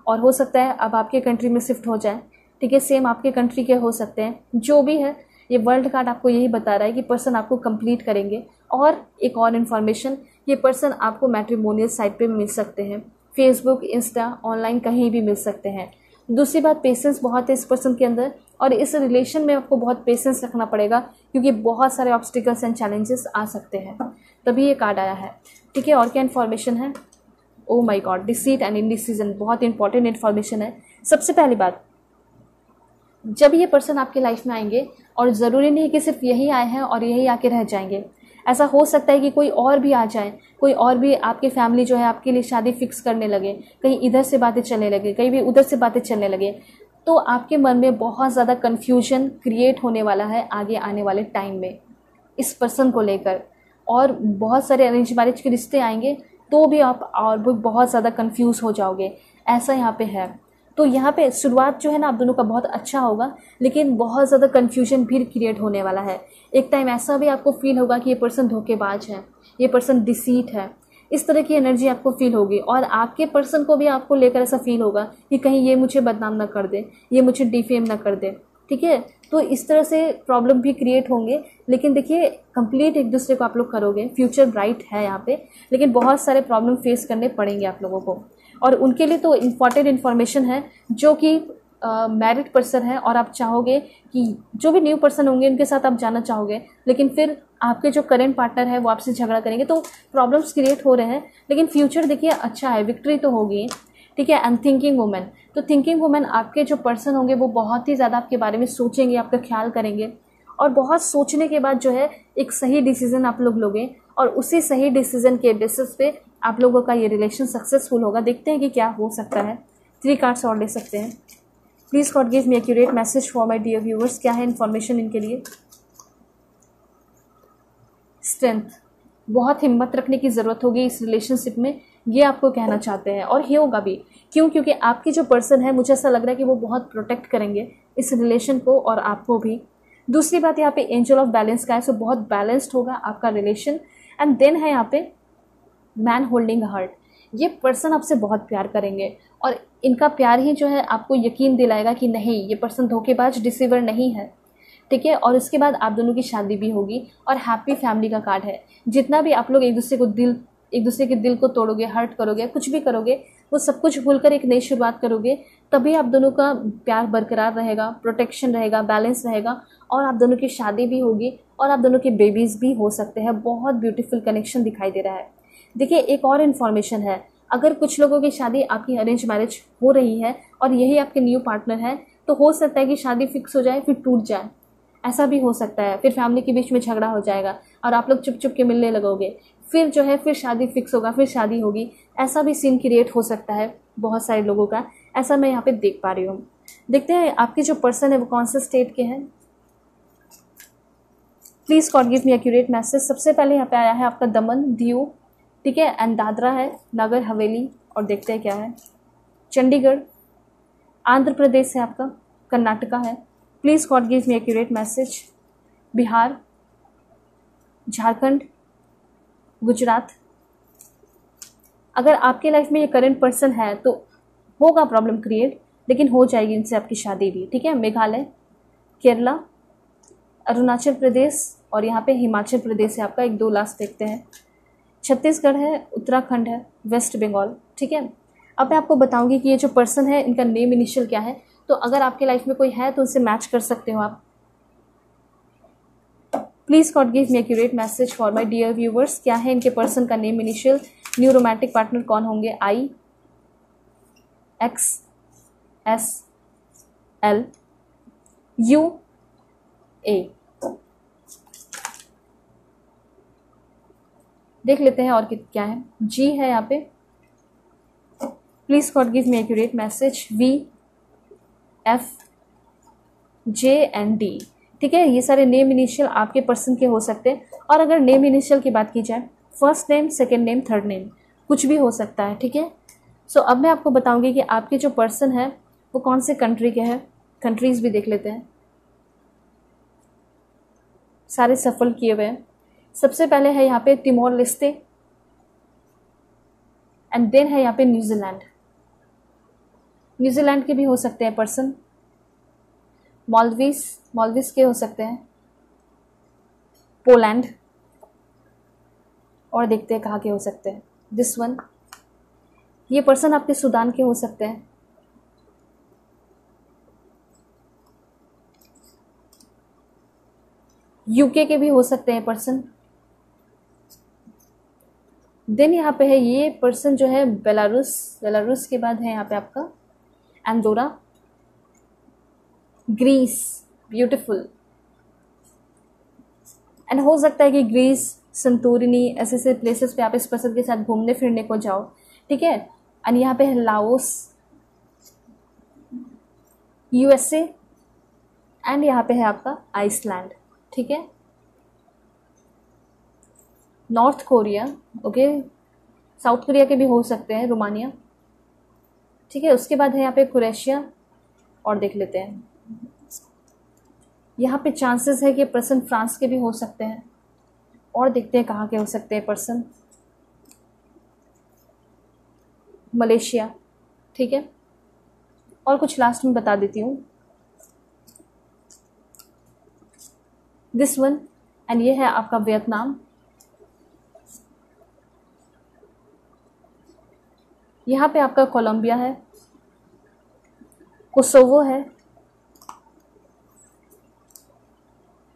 और हो सकता है अब आपके कंट्री में शिफ्ट हो जाए, ठीक है, सेम आपके कंट्री के हो सकते हैं, जो भी है। ये वर्ल्ड कार्ड आपको यही बता रहा है कि पर्सन आपको कंप्लीट करेंगे। और एक और इन्फॉर्मेशन, ये पर्सन आपको मैट्रिमोनियल साइट पे मिल सकते हैं, फेसबुक, इंस्टा, ऑनलाइन कहीं भी मिल सकते हैं। दूसरी बात, पेशेंस बहुत है इस पर्सन के अंदर, और इस रिलेशन में आपको बहुत पेशेंस रखना पड़ेगा, क्योंकि बहुत सारे ऑब्स्टिकल्स एंड चैलेंजेस आ सकते हैं, तभी ये कार्ड आया है, ठीक है। और क्या इन्फॉर्मेशन है? Oh my God, deceit and indecision, बहुत इंपॉर्टेंट इन्फॉर्मेशन है। सबसे पहली बात, जब ये पर्सन आपके लाइफ में आएंगे, और ज़रूरी नहीं कि सिर्फ यही आए हैं और यही आके रह जाएंगे, ऐसा हो सकता है कि कोई और भी आ जाए, कोई और भी आपकी फैमिली जो है आपके लिए शादी फिक्स करने लगे, कहीं इधर से बातें चलने लगे, कहीं भी उधर से बातें चलने लगे, तो आपके मन में बहुत ज़्यादा कन्फ्यूजन क्रिएट होने वाला है आगे आने वाले टाइम में इस पर्सन को लेकर। और बहुत सारे अरेंज मैरिज के रिश्ते आएंगे, तो भी आप और भी बहुत ज़्यादा कन्फ्यूज़ हो जाओगे, ऐसा यहाँ पे है। तो यहाँ पे शुरुआत जो है ना आप दोनों का बहुत अच्छा होगा, लेकिन बहुत ज़्यादा कन्फ्यूजन भी क्रिएट होने वाला है। एक टाइम ऐसा भी आपको फील होगा कि ये पर्सन धोखेबाज है, ये पर्सन डिसीट है, इस तरह की एनर्जी आपको फील होगी। और आपके पर्सन को भी आपको लेकर ऐसा फील होगा कि कहीं ये मुझे बदनाम ना कर दे, ये मुझे डिफेम ना कर दे, ठीक है। तो इस तरह से प्रॉब्लम भी क्रिएट होंगे, लेकिन देखिए कंप्लीट एक दूसरे को आप लोग करोगे, फ्यूचर ब्राइट है यहाँ पे, लेकिन बहुत सारे प्रॉब्लम फेस करने पड़ेंगे आप लोगों को। और उनके लिए तो इम्पॉर्टेंट इन्फॉर्मेशन है, जो कि मैरिड पर्सन है, और आप चाहोगे कि जो भी न्यू पर्सन होंगे उनके साथ आप जाना चाहोगे, लेकिन फिर आपके जो करेंट पार्टनर है वो आपसे झगड़ा करेंगे, तो प्रॉब्लम्स क्रिएट हो रहे हैं। लेकिन फ्यूचर देखिए अच्छा है, विक्ट्री तो होगी, ठीक है। एंड थिंकिंग वुमेन, तो थिंकिंग वुमेन आपके जो पर्सन होंगे वो बहुत ही ज़्यादा आपके बारे में सोचेंगे, आपका ख्याल करेंगे, और बहुत सोचने के बाद जो है एक सही डिसीजन आप लोग लोगे, और उसी सही डिसीजन के बेसिस पे आप लोगों का ये रिलेशन सक्सेसफुल होगा। देखते हैं कि क्या हो सकता है। 3 कार्ड्स और ले सकते हैं। Please God give me accurate message for my dear viewers, क्या है इन्फॉर्मेशन इनके लिए? स्ट्रेंथ, बहुत हिम्मत रखने की ज़रूरत होगी इस रिलेशनशिप में, ये आपको कहना चाहते हैं, और ये होगा भी। क्यों? क्योंकि आपकी जो पर्सन है, मुझे ऐसा लग रहा है कि वो बहुत प्रोटेक्ट करेंगे इस रिलेशन को, और आपको भी। दूसरी बात, यहाँ पे एंजल ऑफ बैलेंस का है, सो बहुत बैलेंस्ड होगा आपका रिलेशन। एंड देन है यहाँ पे मैन होल्डिंग हार्ट, ये पर्सन आपसे बहुत प्यार करेंगे, और इनका प्यार ही जो है आपको यकीन दिलाएगा कि नहीं, ये पर्सन धोखेबाज डिसीवर नहीं है, ठीक है। और उसके बाद आप दोनों की शादी भी होगी, और हैप्पी फैमिली का कार्ड है। जितना भी आप लोग एक दूसरे के दिल को तोड़ोगे, हर्ट करोगे, कुछ भी करोगे, वो सब कुछ भूलकर एक नई शुरुआत करोगे, तभी आप दोनों का प्यार बरकरार रहेगा, प्रोटेक्शन रहेगा, बैलेंस रहेगा, और आप दोनों की शादी भी होगी, और आप दोनों के बेबीज़ भी हो सकते हैं। बहुत ब्यूटीफुल कनेक्शन दिखाई दे रहा है। देखिए एक और इन्फॉर्मेशन है, अगर कुछ लोगों की शादी आपकी अरेंज मैरिज हो रही है और यही आपके न्यू पार्टनर है, तो हो सकता है कि शादी फिक्स हो जाए फिर टूट जाए, ऐसा भी हो सकता है। फिर फैमिली के बीच में झगड़ा हो जाएगा और आप लोग चुप चुप के मिलने लगोगे, फिर जो है फिर शादी फिक्स होगा, फिर शादी होगी, ऐसा भी सीन क्रिएट हो सकता है बहुत सारे लोगों का, ऐसा मैं यहाँ पे देख पा रही हूँ। देखते हैं आपके जो पर्सन है वो कौन से स्टेट के हैं। Please God give me accurate message. सबसे पहले यहाँ पे आया है आपका दमन, दीव, ठीक है, एंड दादरा है, नगर हवेली, और देखते हैं क्या है। चंडीगढ़, आंध्र प्रदेश है आपका, कर्नाटका है। Please God give me accurate message. Bihar, Jharkhand, Gujarat. अगर आपके लाइफ में ये करंट पर्सन है तो होगा प्रॉब्लम क्रिएट, लेकिन हो जाएगी इनसे आपकी शादी भी, ठीक है। मेघालय, केरला, अरुणाचल प्रदेश, और यहाँ पे हिमाचल प्रदेश है आपका। 1-2 लास्ट देखते हैं। छत्तीसगढ़ है, उत्तराखंड है, वेस्ट बंगाल, ठीक है। अब मैं आपको बताऊंगी कि ये जो पर्सन है इनका नेम इनिशियल क्या है, तो अगर आपके लाइफ में कोई है तो उनसे मैच कर सकते हो आप। Please God give me accurate message for my dear viewers, क्या है इनके पर्सन का name initial, new romantic partner कौन होंगे। I, X, S, L, U, A। देख लेते हैं और क्या है। G है यहाँ पे। Please God give me accurate message. V, F, J and D, ठीक है। ये सारे नेम इनिशियल आपके पर्सन के हो सकते हैं, और अगर नेम इनिशियल की बात की जाए, first name, second name, third name, कुछ भी हो सकता है, ठीक है। सो अब मैं आपको बताऊंगी कि आपके जो पर्सन है वो कौन से कंट्री के हैं। कंट्रीज भी देख लेते हैं, सारे सफल किए हुए हैं। सबसे पहले है यहाँ पे तिमोर लेस्ते, एंड देन है यहाँ पे न्यूजीलैंड। न्यूजीलैंड के भी हो सकते हैं पर्सन। मालदीव्स के हो सकते हैं। पोलैंड, और देखते हैं कहाँ के हो सकते हैं। दिस वन, ये पर्सन आपके सूडान के हो सकते हैं। यूके के भी हो सकते हैं पर्सन। देन यहाँ पे है ये पर्सन जो है बेलारूस के बाद है यहाँ पे आपका एंडोरा, ग्रीस, ब्यूटीफुल। एंड हो सकता है कि ग्रीस, संतोरिनी, ऐसे ऐसे प्लेसेस पे आप इस पर्सन के साथ घूमने फिरने को जाओ, ठीक है। एंड यहाँ पे है लाओस, यूएसए, एंड यहाँ पे है आपका आइसलैंड, ठीक है। North Korea, okay, south Korea के भी हो सकते हैं, रोमानिया, ठीक है। उसके बाद है यहाँ पे क्रोएशिया, और देख लेते हैं यहाँ पे चांसेस है कि पर्सन फ्रांस के भी हो सकते हैं, और देखते हैं कहाँ के हो सकते हैं पर्सन। मलेशिया, ठीक है। और कुछ लास्ट में बता देती हूँ, दिस वन, एंड ये है आपका वियतनाम। यहाँ पे आपका कोलंबिया है, कोसोवो है,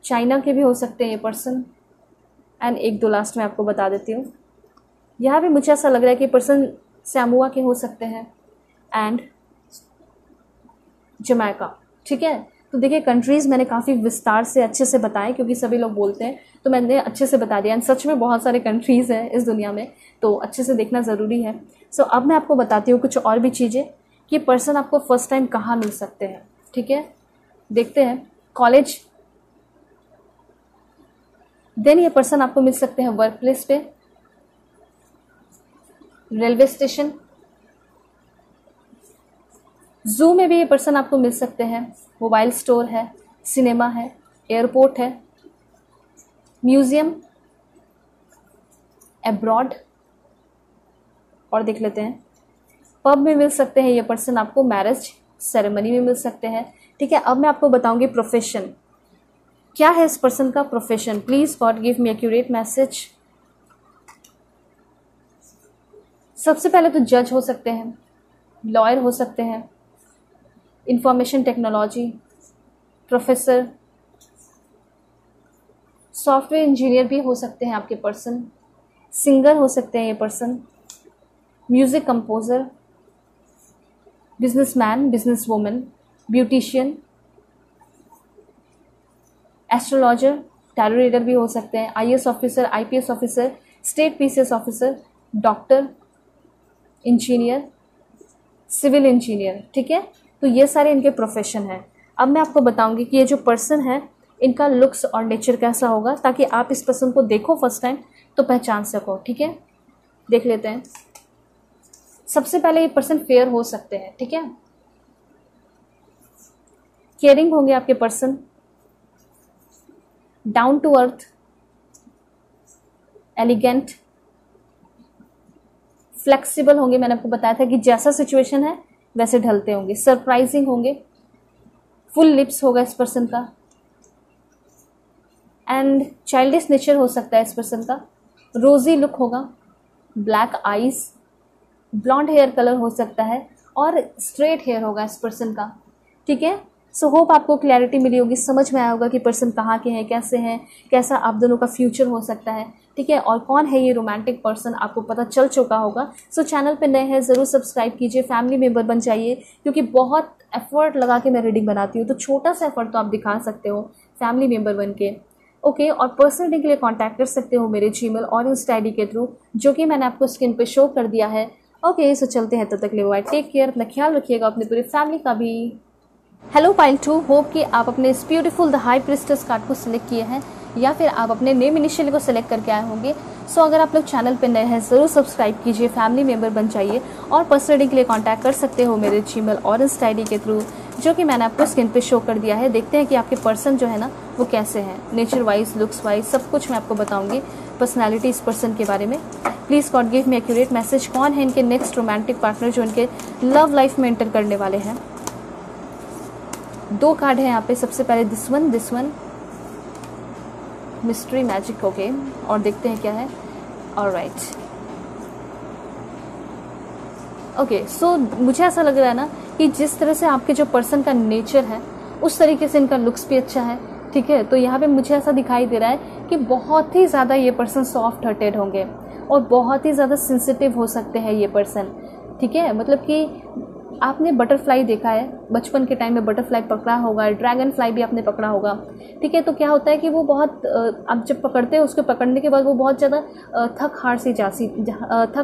चाइना के भी हो सकते हैं ये पर्सन। एंड एक दो लास्ट में आपको बता देती हूँ, यहाँ पे मुझे ऐसा लग रहा है कि पर्सन सैमुआ के हो सकते हैं, एंड जमैका, ठीक है। तो देखिए कंट्रीज़ मैंने काफ़ी विस्तार से अच्छे से बताए, क्योंकि सभी लोग बोलते हैं तो मैंने अच्छे से बता दिया। एंड सच में बहुत सारे कंट्रीज़ हैं इस दुनिया में, तो अच्छे से देखना ज़रूरी है। सो अब मैं आपको बताती हूँ कुछ और भी चीज़ें कि पर्सन आपको फर्स्ट टाइम कहाँ मिल सकते हैं, ठीक है। देखते हैं, कॉलेज, देन ये पर्सन आपको मिल सकते हैं वर्क प्लेस पे, रेलवे स्टेशन, जू में भी ये पर्सन आपको मिल सकते हैं, मोबाइल स्टोर है, सिनेमा है, एयरपोर्ट है, म्यूजियम, अब्रॉड, और देख लेते हैं पब में मिल सकते हैं ये पर्सन आपको, मैरिज सेरेमनी में मिल सकते हैं, ठीक है। अब मैं आपको बताऊंगी प्रोफेशन क्या है इस पर्सन का profession. Please God give me accurate message. सबसे पहले तो जज हो सकते हैं, लॉयर हो सकते हैं, information technology, professor, software engineer भी हो सकते हैं आपके पर्सन, सिंगर हो सकते हैं ये person, music composer, businessman, business woman, beautician, astrologer, tarot reader भी हो सकते हैं, IAS officer, IPS officer, state PCS officer, doctor, engineer, civil engineer, ठीक है। तो ये सारे इनके प्रोफेशन हैं। अब मैं आपको बताऊंगी कि ये जो पर्सन है इनका लुक्स और नेचर कैसा होगा, ताकि आप इस पर्सन को देखो फर्स्ट टाइम तो पहचान सको, ठीक है। देख लेते हैं। सबसे पहले ये पर्सन फेयर हो सकते हैं, ठीक है। केयरिंग होंगे आपके person, down to earth, elegant, flexible होंगे। मैंने आपको बताया था कि जैसा सिचुएशन है वैसे ढलते होंगे, सरप्राइजिंग होंगे, फुल लिप्स होगा इस पर्सन का, एंड चाइल्डिश नेचर हो सकता है इस पर्सन का, रोजी लुक होगा, black eyes, blond hair colour हो सकता है, और स्ट्रेट हेयर होगा इस पर्सन का, ठीक है। सो होप आपको क्लैरिटी मिली होगी, समझ में आया होगा कि पर्सन कहाँ के हैं, कैसे हैं, कैसा आप दोनों का फ्यूचर हो सकता है, ठीक है। और कौन है ये रोमांटिक पर्सन आपको पता चल चुका होगा। सो चैनल पे नए हैं ज़रूर सब्सक्राइब कीजिए, फैमिली मेम्बर बन जाइए, क्योंकि बहुत एफर्ट लगा के मैं रीडिंग बनाती हूँ, तो छोटा सा एफर्ट तो आप दिखा सकते हो फैमिली मेम्बर बन के, ओके। और पर्सनल रीडिंग के लिए कॉन्टैक्ट कर सकते हो मेरे जीमेल और इंस्टा आईडी के थ्रू, जो कि मैंने आपको स्क्रीन पे शो कर दिया है, ओके। सो चलते हैं, तब तक ले बाय, टेक केयर, अपना ख्याल रखिएगा, अपनी पूरी फैमिली का भी। हेलो पाइल 2, होप कि आप अपने इस beautiful the high priestess card को सिलेक्ट किए हैं। या फिर आप अपने नेम इनिशियल को सिलेक्ट करके आए होंगे। सो अगर आप लोग चैनल पर नए हैं ज़रूर सब्सक्राइब कीजिए, फैमिली मेम्बर बन जाइए और पर्सनल रीडिंग के लिए कॉन्टैक्ट कर सकते हो मेरे जीमेल और इंस्टा आईडी के थ्रू, जो कि मैंने आपको स्क्रीन पे शो कर दिया है। देखते हैं कि आपके पर्सन जो है ना वो कैसे हैं, नेचर वाइज, लुक्स वाइज, सब कुछ मैं आपको बताऊंगी पर्सनालिटी इस पर्सन के बारे में। Please God give me accurate message. कौन है इनके नेक्स्ट रोमांटिक पार्टनर जो इनके लव लाइफ में एंटर करने वाले हैं। 2 कार्ड है यहाँ पे। सबसे पहले this one mystery magic, okay, और देखते हैं क्या है। ऑलराइट, ओके, सो मुझे ऐसा लग रहा है ना कि जिस तरह से आपके जो पर्सन का नेचर है उस तरीके से इनका लुक्स भी अच्छा है, ठीक है। तो यहाँ पे मुझे ऐसा दिखाई दे रहा है कि बहुत ही ज़्यादा ये पर्सन सॉफ्ट हार्टेड होंगे और बहुत ही ज़्यादा सेंसिटिव हो सकते हैं ये पर्सन, ठीक है। मतलब कि आपने बटरफ्लाई देखा है बचपन के टाइम में, बटरफ्लाई पकड़ा होगा, ड्रैगन फ्लाई भी आपने पकड़ा होगा, ठीक है। तो क्या होता है कि वो बहुत आप जब पकड़ते हो उसको पकड़ने के बाद वो बहुत ज़्यादा थक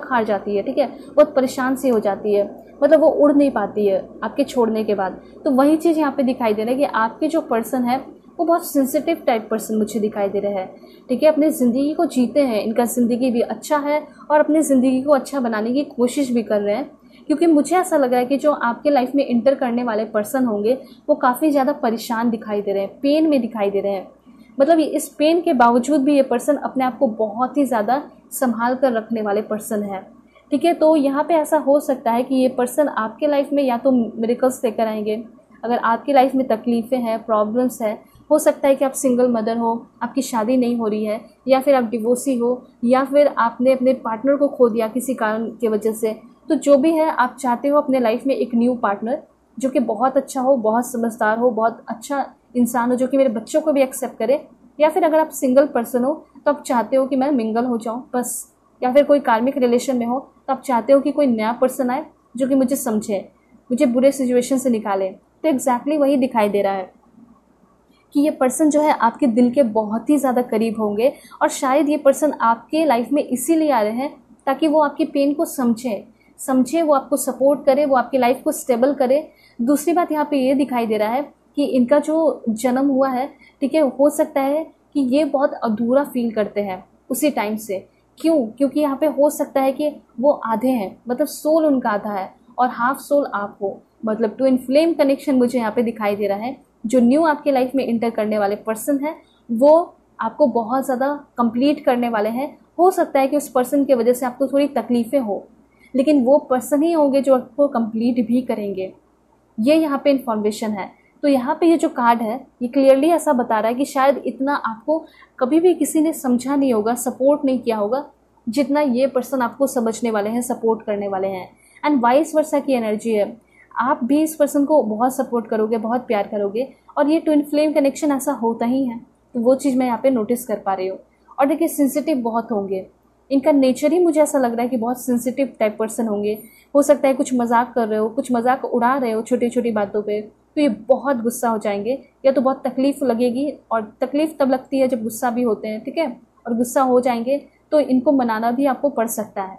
हार जाती है, ठीक है, बहुत परेशान सी हो जाती है, मतलब वो उड़ नहीं पाती है आपके छोड़ने के बाद। तो वही चीज़ यहाँ पे दिखाई दे रहा है कि आपके जो पर्सन है वो बहुत सेंसिटिव टाइप पर्सन मुझे दिखाई दे रहे हैं, ठीक है। अपनी ज़िंदगी को जीते हैं, इनका ज़िंदगी भी अच्छा है और अपनी ज़िंदगी को अच्छा बनाने की कोशिश भी कर रहे हैं, क्योंकि मुझे ऐसा लग रहा है कि जो आपके लाइफ में इंटर करने वाले पर्सन होंगे वो काफ़ी ज़्यादा परेशान दिखाई दे रहे हैं, पेन में दिखाई दे रहे हैं। मतलब इस पेन के बावजूद भी ये पर्सन अपने आप को बहुत ही ज़्यादा संभाल कर रखने वाले पर्सन है, ठीक है। तो यहाँ पे ऐसा हो सकता है कि ये पर्सन आपके लाइफ में या तो मिरेकल्स लेकर आएंगे। अगर आपकी लाइफ में तकलीफ़ें हैं, प्रॉब्लम्स है, हो सकता है कि आप सिंगल मदर हो, आपकी शादी नहीं हो रही है, या फिर आप डिवोर्सी हो, या फिर आपने अपने पार्टनर को खो दिया किसी कारण की वजह से। तो जो भी है, आप चाहते हो अपने लाइफ में एक न्यू पार्टनर जो कि बहुत अच्छा हो, बहुत समझदार हो, बहुत अच्छा इंसान हो, जो कि मेरे बच्चों को भी एक्सेप्ट करे। या फिर अगर आप सिंगल पर्सन हो तो आप चाहते हो कि मैं मिंगल हो जाऊँ बस, या फिर कोई कार्मिक रिलेशन में हो तो आप चाहते हो कि कोई नया पर्सन आए जो कि मुझे समझे, मुझे बुरे सिचुएशन से निकाले। तो एग्जैक्टली वही दिखाई दे रहा है कि ये पर्सन जो है आपके दिल के बहुत ही ज़्यादा करीब होंगे और शायद ये पर्सन आपके लाइफ में इसीलिए आ रहे हैं ताकि वो आपकी पेन को समझे, वो आपको सपोर्ट करे, वो आपकी लाइफ को स्टेबल करे। दूसरी बात यहाँ पे ये दिखाई दे रहा है कि इनका जो जन्म हुआ है, ठीक है, हो सकता है कि ये बहुत अधूरा फील करते हैं उसी टाइम से। क्योंकि यहाँ पे हो सकता है कि वो आधे हैं, मतलब सोल उनका आधा है और हाफ सोल आप हो, मतलब ट्विन फ्लेम कनेक्शन मुझे यहाँ पे दिखाई दे रहा है। जो न्यू आपके लाइफ में इंटर करने वाले पर्सन है वो आपको बहुत ज़्यादा कंप्लीट करने वाले हैं। हो सकता है कि उस पर्सन की वजह से आपको थोड़ी तकलीफ़ें हो, लेकिन वो पर्सन ही होंगे जो आपको कंप्लीट भी करेंगे। ये यहाँ पे इन्फॉर्मेशन है। तो यहाँ पे ये जो कार्ड है ये क्लियरली ऐसा बता रहा है कि शायद इतना आपको कभी भी किसी ने समझा नहीं होगा, सपोर्ट नहीं किया होगा जितना ये पर्सन आपको समझने वाले हैं, सपोर्ट करने वाले हैं। एंड वाइस वर्सा की एनर्जी है, आप भी इस पर्सन को बहुत सपोर्ट करोगे, बहुत प्यार करोगे, और ये ट्विन फ्लेम कनेक्शन ऐसा होता ही है। तो वो चीज़ मैं यहाँ पे नोटिस कर पा रही हूँ। और देखिए सेंसिटिव बहुत होंगे, इनका नेचर ही मुझे ऐसा लग रहा है कि बहुत सेंसिटिव टाइप पर्सन होंगे। हो सकता है कुछ मजाक कर रहे हो, कुछ मजाक उड़ा रहे हो छोटी छोटी बातों पे, तो ये बहुत गुस्सा हो जाएंगे, या तो बहुत तकलीफ लगेगी, और तकलीफ तब लगती है जब गुस्सा भी होते हैं, ठीक है, और गुस्सा हो जाएंगे तो इनको मनाना भी आपको पड़ सकता है।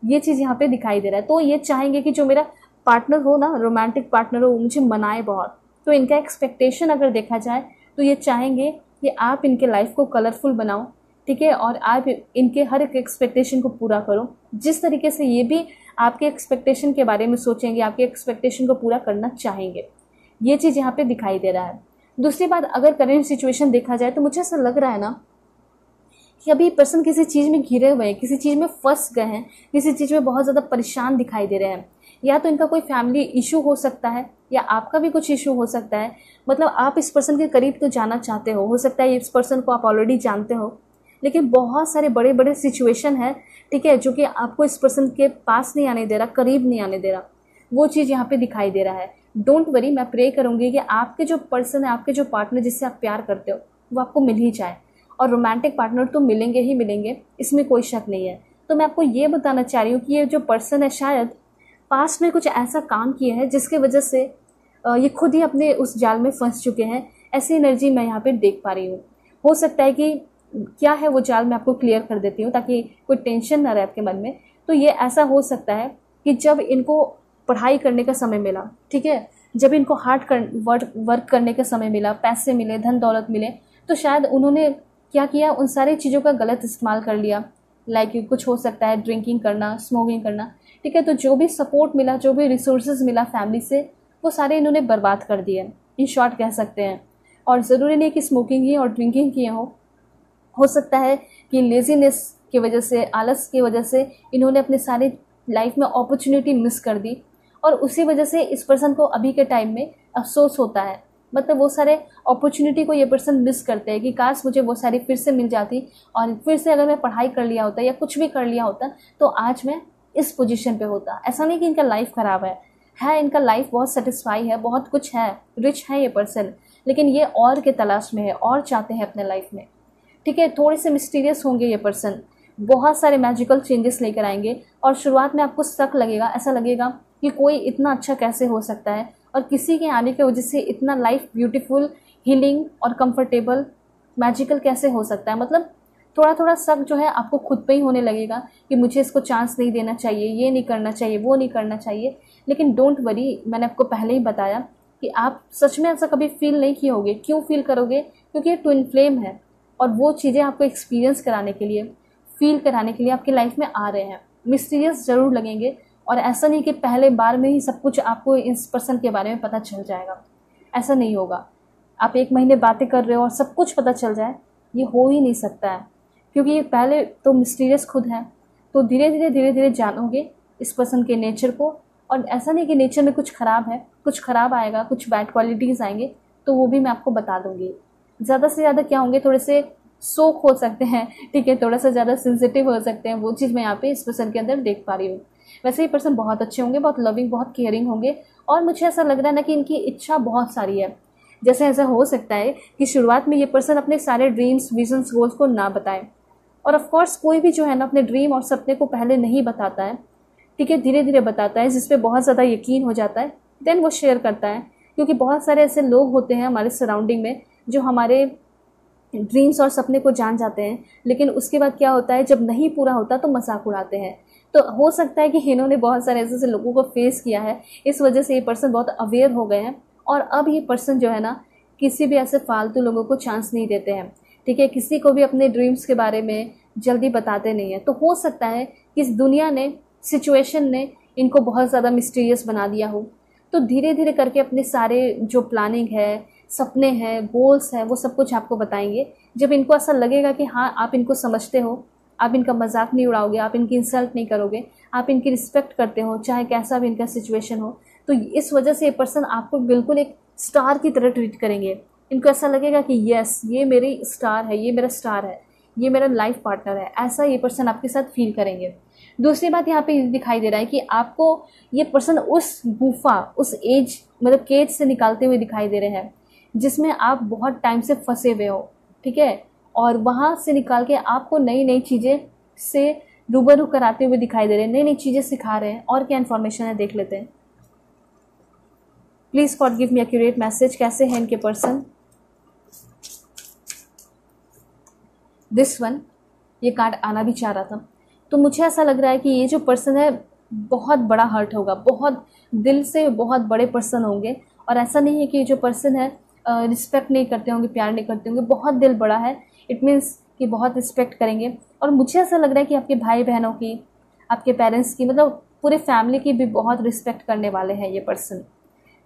ये चीज़ यहाँ पे दिखाई दे रहा है। तो ये चाहेंगे कि जो मेरा पार्टनर हो ना, रोमांटिक पार्टनर हो, मुझे मनाए बहुत। तो इनका एक्सपेक्टेशन अगर देखा जाए तो ये चाहेंगे कि आप इनके लाइफ को कलरफुल बनाओ, ठीक है, और आप इनके हर एक एक्सपेक्टेशन को पूरा करो। जिस तरीके से ये भी आपके एक्सपेक्टेशन के बारे में सोचेंगे, आपके एक्सपेक्टेशन को पूरा करना चाहेंगे, ये चीज़ यहाँ पे दिखाई दे रहा है। दूसरी बात, अगर करेंट सिचुएशन देखा जाए तो मुझे ऐसा लग रहा है ना कि अभी पर्सन किसी चीज़ में घिरे हुए हैं, किसी चीज़ में फंस गए हैं, किसी चीज़ में बहुत ज़्यादा परेशान दिखाई दे रहे हैं। या तो इनका कोई फैमिली इशू हो सकता है, या आपका भी कुछ इशू हो सकता है। मतलब आप इस पर्सन के करीब तो जाना चाहते हो सकता है इस पर्सन को आप ऑलरेडी जानते हो, लेकिन बहुत सारे बड़े बड़े सिचुएशन है, ठीक है, जो कि आपको इस पर्सन के पास नहीं आने दे रहा, करीब नहीं आने दे रहा। वो चीज़ यहाँ पे दिखाई दे रहा है। डोंट वरी, मैं प्रे करूँगी कि आपके जो पर्सन है, आपके जो पार्टनर जिससे आप प्यार करते हो, वो आपको मिल ही जाए। और रोमांटिक पार्टनर तो मिलेंगे ही मिलेंगे, इसमें कोई शक नहीं है। तो मैं आपको ये बताना चाह रही हूँ कि ये जो पर्सन है शायद पास्ट में कुछ ऐसा काम किया है जिसके वजह से ये खुद ही अपने उस जाल में फंस चुके हैं। ऐसी एनर्जी मैं यहाँ पे देख पा रही हूँ। हो सकता है कि क्या है वो जाल, मैं आपको क्लियर कर देती हूँ ताकि कोई टेंशन ना रहे आपके मन में। तो ये ऐसा हो सकता है कि जब इनको पढ़ाई करने का समय मिला, ठीक है, जब इनको हार्ड वर्क करने का समय मिला, पैसे मिले, धन दौलत मिले, तो शायद उन्होंने क्या किया, उन सारी चीज़ों का गलत इस्तेमाल कर लिया। लाइक कुछ हो सकता है ड्रिंकिंग करना, स्मोकिंग करना, ठीक है। तो जो भी सपोर्ट मिला, जो भी रिसोर्सेज मिला फैमिली से, वो सारे इन्होंने बर्बाद कर दिए, इन शॉर्ट कह सकते हैं। और ज़रूरी नहीं कि स्मोकिंग ही और ड्रिंकिंग किए हो सकता है कि लेजीनेस की वजह से, आलस की वजह से इन्होंने अपने सारे लाइफ में अपॉर्चुनिटी मिस कर दी, और उसी वजह से इस पर्सन को अभी के टाइम में अफसोस होता है। मतलब वो सारे अपॉर्चुनिटी को ये पर्सन मिस करते हैं कि काश मुझे वो सारी फिर से मिल जाती, और फिर से अगर मैं पढ़ाई कर लिया होता या कुछ भी कर लिया होता तो आज मैं इस पोजीशन पे होता। ऐसा नहीं कि इनका लाइफ ख़राब है इनका लाइफ बहुत सेटिस्फाई है, बहुत कुछ है, रिच है ये पर्सन, लेकिन ये और के तलाश में है, और चाहते हैं अपने लाइफ में, ठीक है। थोड़े से मिस्टीरियस होंगे ये पर्सन, बहुत सारे मैजिकल चेंजेस लेकर आएंगे, और शुरुआत में आपको शक लगेगा, ऐसा लगेगा कि कोई इतना अच्छा कैसे हो सकता है, और किसी के आने की वजह से इतना लाइफ ब्यूटीफुल, हीलिंग और कंफर्टेबल, मैजिकल कैसे हो सकता है। मतलब थोड़ा थोड़ा शक जो है आपको खुद पे ही होने लगेगा कि मुझे इसको चांस नहीं देना चाहिए, ये नहीं करना चाहिए, वो नहीं करना चाहिए। लेकिन डोंट वरी, मैंने आपको पहले ही बताया कि आप सच में ऐसा कभी फील नहीं किए होगे। क्यों फील करोगे? क्योंकि ये ट्विन फ्लेम है, और वो चीज़ें आपको एक्सपीरियंस कराने के लिए, फील कराने के लिए आपकी लाइफ में आ रहे हैं। मिस्टीरियस ज़रूर लगेंगे, और ऐसा नहीं कि पहले बार में ही सब कुछ आपको इस पर्सन के बारे में पता चल जाएगा, ऐसा नहीं होगा। आप 1 महीने बातें कर रहे हो और सब कुछ पता चल जाए, ये हो ही नहीं सकता है, क्योंकि ये पहले तो मिस्टीरियस खुद है। तो धीरे धीरे जानोगे इस पर्सन के नेचर को, और ऐसा नहीं कि नेचर में कुछ ख़राब है, कुछ ख़राब आएगा, कुछ बैड क्वालिटीज़ आएंगे, तो वो भी मैं आपको बता दूंगी। ज़्यादा से ज़्यादा क्या होंगे, थोड़े से शौक हो सकते हैं, ठीक है, थोड़ा सा ज़्यादा सेंसिटिव हो सकते हैं, वो चीज़ मैं यहाँ पे इस पर्सन के अंदर देख पा रही हूँ। वैसे ये पर्सन बहुत अच्छे होंगे, बहुत लविंग, बहुत केयरिंग होंगे, और मुझे ऐसा लग रहा है ना कि इनकी इच्छा बहुत सारी है। जैसे ऐसा हो सकता है कि शुरुआत में ये पर्सन अपने सारे ड्रीम्स, विजन्स, गोल्स को ना बताए, और ऑफ कोर्स कोई भी जो है ना अपने ड्रीम और सपने को पहले नहीं बताता है, ठीक है, धीरे धीरे बताता है, जिस पे बहुत ज़्यादा यकीन हो जाता है, देन वो शेयर करता है। क्योंकि बहुत सारे ऐसे लोग होते हैं हमारे सराउंडिंग में जो हमारे ड्रीम्स और सपने को जान जाते हैं, लेकिन उसके बाद क्या होता है, जब नहीं पूरा होता तो मजाक उड़ाते हैं। तो हो सकता है कि इन्होंने बहुत सारे ऐसे लोगों को फेस किया है, इस वजह से ये पर्सन बहुत अवेयर हो गए हैं, और अब ये पर्सन जो है ना किसी भी ऐसे फालतू लोगों को चांस नहीं देते हैं, ठीक है, किसी को भी अपने ड्रीम्स के बारे में जल्दी बताते नहीं हैं। तो हो सकता है कि इस दुनिया ने, सिचुएशन ने इनको बहुत ज़्यादा मिस्टीरियस बना दिया हो। तो धीरे धीरे करके अपने सारे जो प्लानिंग है, सपने हैं, गोल्स हैं, वो सब कुछ आपको बताएंगे। जब इनको ऐसा लगेगा कि हाँ आप इनको समझते हो, आप इनका मजाक नहीं उड़ाओगे, आप इनकी इंसल्ट नहीं करोगे, आप इनकी रिस्पेक्ट करते हो, चाहे कैसा भी इनका सिचुएशन हो, तो इस वजह से ये पर्सन आपको बिल्कुल एक स्टार की तरह ट्रीट करेंगे। इनको ऐसा लगेगा कि यस ये मेरी स्टार है, ये मेरा स्टार है, ये मेरा लाइफ पार्टनर है, ऐसा ये पर्सन आपके साथ फील करेंगे। दूसरी बात यहाँ पे दिखाई दे रहा है कि आपको ये पर्सन उस गुफा, उस एज मतलब केज से निकालते हुए दिखाई दे रहे हैं जिसमें आप बहुत टाइम से फंसे हुए हो, ठीक है, और वहाँ से निकाल के आपको नई नई चीज़ें से रूबरू कराते हुए दिखाई दे रहे हैं, नई नई चीज़ें सिखा रहे हैं। और क्या इन्फॉर्मेशन है देख लेते हैं। Please God give me accurate message, कैसे हैं इनके पर्सन। दिस वन, ये कार्ड आना भी चाह रहा था। तो मुझे ऐसा लग रहा है कि ये जो पर्सन है बहुत बड़ा हर्ट होगा, बहुत दिल से बहुत बड़े पर्सन होंगे, और ऐसा नहीं है कि ये जो पर्सन है रिस्पेक्ट नहीं करते होंगे, प्यार नहीं करते होंगे, बहुत दिल बड़ा है, इट मीन्स कि बहुत रिस्पेक्ट करेंगे। और मुझे ऐसा लग रहा है कि आपके भाई बहनों की, आपके पेरेंट्स की, मतलब पूरे फैमिली की भी बहुत रिस्पेक्ट करने वाले हैं ये पर्सन,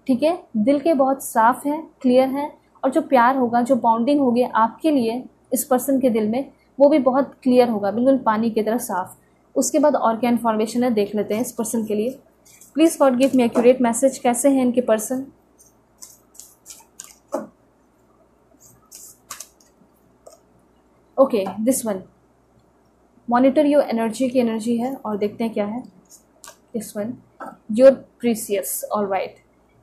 ठीक है। दिल के बहुत साफ हैं, क्लियर हैं, और जो प्यार होगा, जो बॉन्डिंग होगी आपके लिए इस पर्सन के दिल में, वो भी बहुत क्लियर होगा, बिल्कुल पानी की तरह साफ। उसके बाद और क्या इन्फॉर्मेशन है देख लेते हैं इस पर्सन के लिए। Please God give me accurate message, कैसे हैं इनके person. Okay, this one, monitor your energy की एनर्जी है, और देखते हैं क्या है। This one, your precious, all right.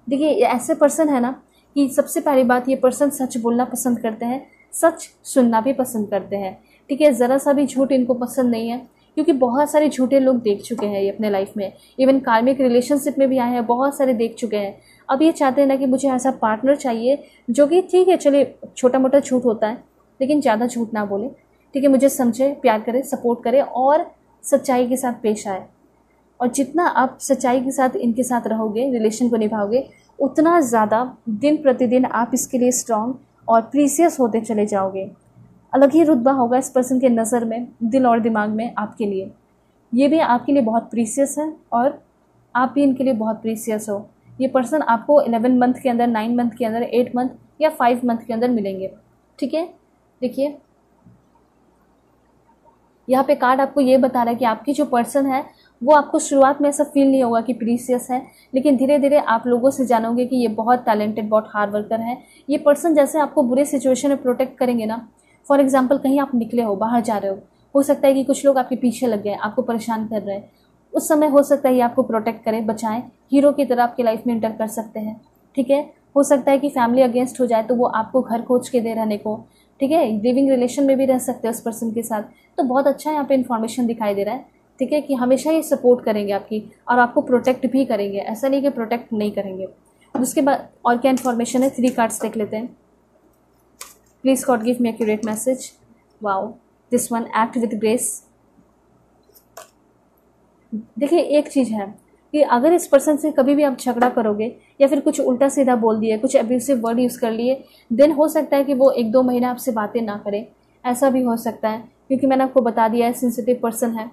देखिए ऐसे पर्सन है ना कि सबसे पहली बात, ये पर्सन सच बोलना पसंद करते हैं, सच सुनना भी पसंद करते हैं, ठीक है। ज़रा सा भी झूठ इनको पसंद नहीं है, क्योंकि बहुत सारे झूठे लोग देख चुके हैं ये अपने लाइफ में, इवन कार्मिक रिलेशनशिप में भी आए हैं, बहुत सारे देख चुके हैं। अब ये चाहते हैं ना कि मुझे ऐसा पार्टनर चाहिए जो कि ठीक है, चलिए छोटा मोटा झूठ होता है लेकिन ज़्यादा झूठ ना बोले, ठीक है, मुझे समझे, प्यार करे, सपोर्ट करे, और सच्चाई के साथ पेश आए। और जितना आप सच्चाई के साथ इनके साथ रहोगे, रिलेशन को निभाओगे, उतना ज़्यादा दिन प्रतिदिन आप इसके लिए स्ट्रॉन्ग और प्रीसियस होते चले जाओगे। अलग ही रुतबा होगा इस पर्सन के नज़र में, दिल और दिमाग में आपके लिए। ये भी आपके लिए बहुत प्रीसियस है और आप भी इनके लिए बहुत प्रीसियस हो। ये पर्सन आपको 11 मंथ के अंदर, 9 मंथ के अंदर, 8 मंथ या 5 मंथ के अंदर मिलेंगे। ठीक है, देखिए यहाँ पे कार्ड आपको ये बता रहा है कि आपकी जो पर्सन है वो आपको शुरुआत में ऐसा फील नहीं होगा कि प्रीसियस है, लेकिन धीरे धीरे आप लोगों से जानोगे कि ये बहुत टैलेंटेड, बहुत हार्ड वर्कर है। ये पर्सन जैसे आपको बुरे सिचुएशन में प्रोटेक्ट करेंगे ना, फॉर एग्जाम्पल कहीं आप निकले हो, बाहर जा रहे हो सकता है कि कुछ लोग आपके पीछे लग गए, आपको परेशान कर रहे हैं, उस समय हो सकता है ये आपको प्रोटेक्ट करें, बचाएं, हीरो की तरह आपकी लाइफ में इंटर कर सकते हैं। ठीक है, हो सकता है कि फैमिली अगेंस्ट हो जाए तो वो आपको घर खोज के दे रहने को। ठीक है, लिविंग रिलेशन में भी रह सकते हैं उस पर्सन के साथ। तो बहुत अच्छा यहाँ पे इन्फॉर्मेशन दिखाई दे रहा है। ठीक है, कि हमेशा ये सपोर्ट करेंगे आपकी और आपको प्रोटेक्ट भी करेंगे, ऐसा नहीं कि प्रोटेक्ट नहीं करेंगे। उसके बाद और क्या इन्फॉर्मेशन है, 3 कार्ड्स देख लेते हैं। Please God give me accurate message. Wow, this one, act with grace. देखिए एक चीज़ है कि अगर इस पर्सन से कभी भी आप झगड़ा करोगे या फिर कुछ उल्टा सीधा बोल दिए, कुछ अब्यूसिव वर्ड यूज़ कर लिए, देन हो सकता है कि वो 1-2 महीना आपसे बातें ना करें, ऐसा भी हो सकता है, क्योंकि मैंने आपको बता दिया है सेंसिटिव पर्सन है।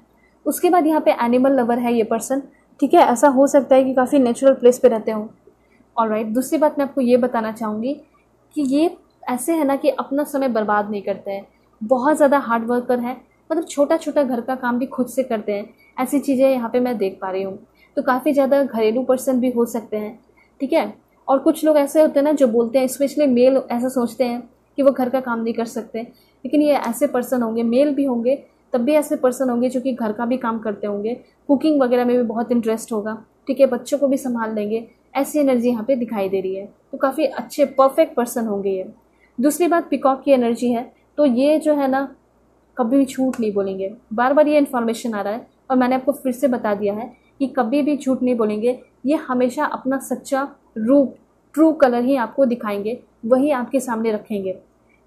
उसके बाद यहाँ पे एनिमल लवर है ये पर्सन। ठीक है, ऐसा हो सकता है कि काफ़ी नेचुरल प्लेस पे रहते हो। ऑलराइट, दूसरी बात मैं आपको ये बताना चाहूँगी कि ये ऐसे है ना कि अपना समय बर्बाद नहीं करते हैं, बहुत ज़्यादा हार्ड वर्कर है, मतलब छोटा छोटा घर का काम भी खुद से करते हैं। ऐसी चीज़ें यहाँ पे मैं देख पा रही हूँ। तो काफ़ी ज़्यादा घरेलू पर्सन भी हो सकते हैं। ठीक है, और कुछ लोग ऐसे होते हैं ना जो बोलते हैं, स्पेशली मेल ऐसा सोचते हैं कि वो घर का काम नहीं कर सकते, लेकिन ये ऐसे पर्सन होंगे, मेल भी होंगे तब भी ऐसे पर्सन होंगे जो कि घर का भी काम करते होंगे, कुकिंग वगैरह में भी बहुत इंटरेस्ट होगा। ठीक है, बच्चों को भी संभाल लेंगे, ऐसी एनर्जी यहाँ पे दिखाई दे रही है। तो काफ़ी अच्छे परफेक्ट पर्सन होंगे ये। दूसरी बात, पिकॉक की एनर्जी है, तो ये जो है ना कभी भी झूठ नहीं बोलेंगे। बार बार ये इन्फॉर्मेशन आ रहा है और मैंने आपको फिर से बता दिया है कि कभी भी झूठ नहीं बोलेंगे। ये हमेशा अपना सच्चा रूप, ट्रू कलर ही आपको दिखाएंगे, वही आपके सामने रखेंगे।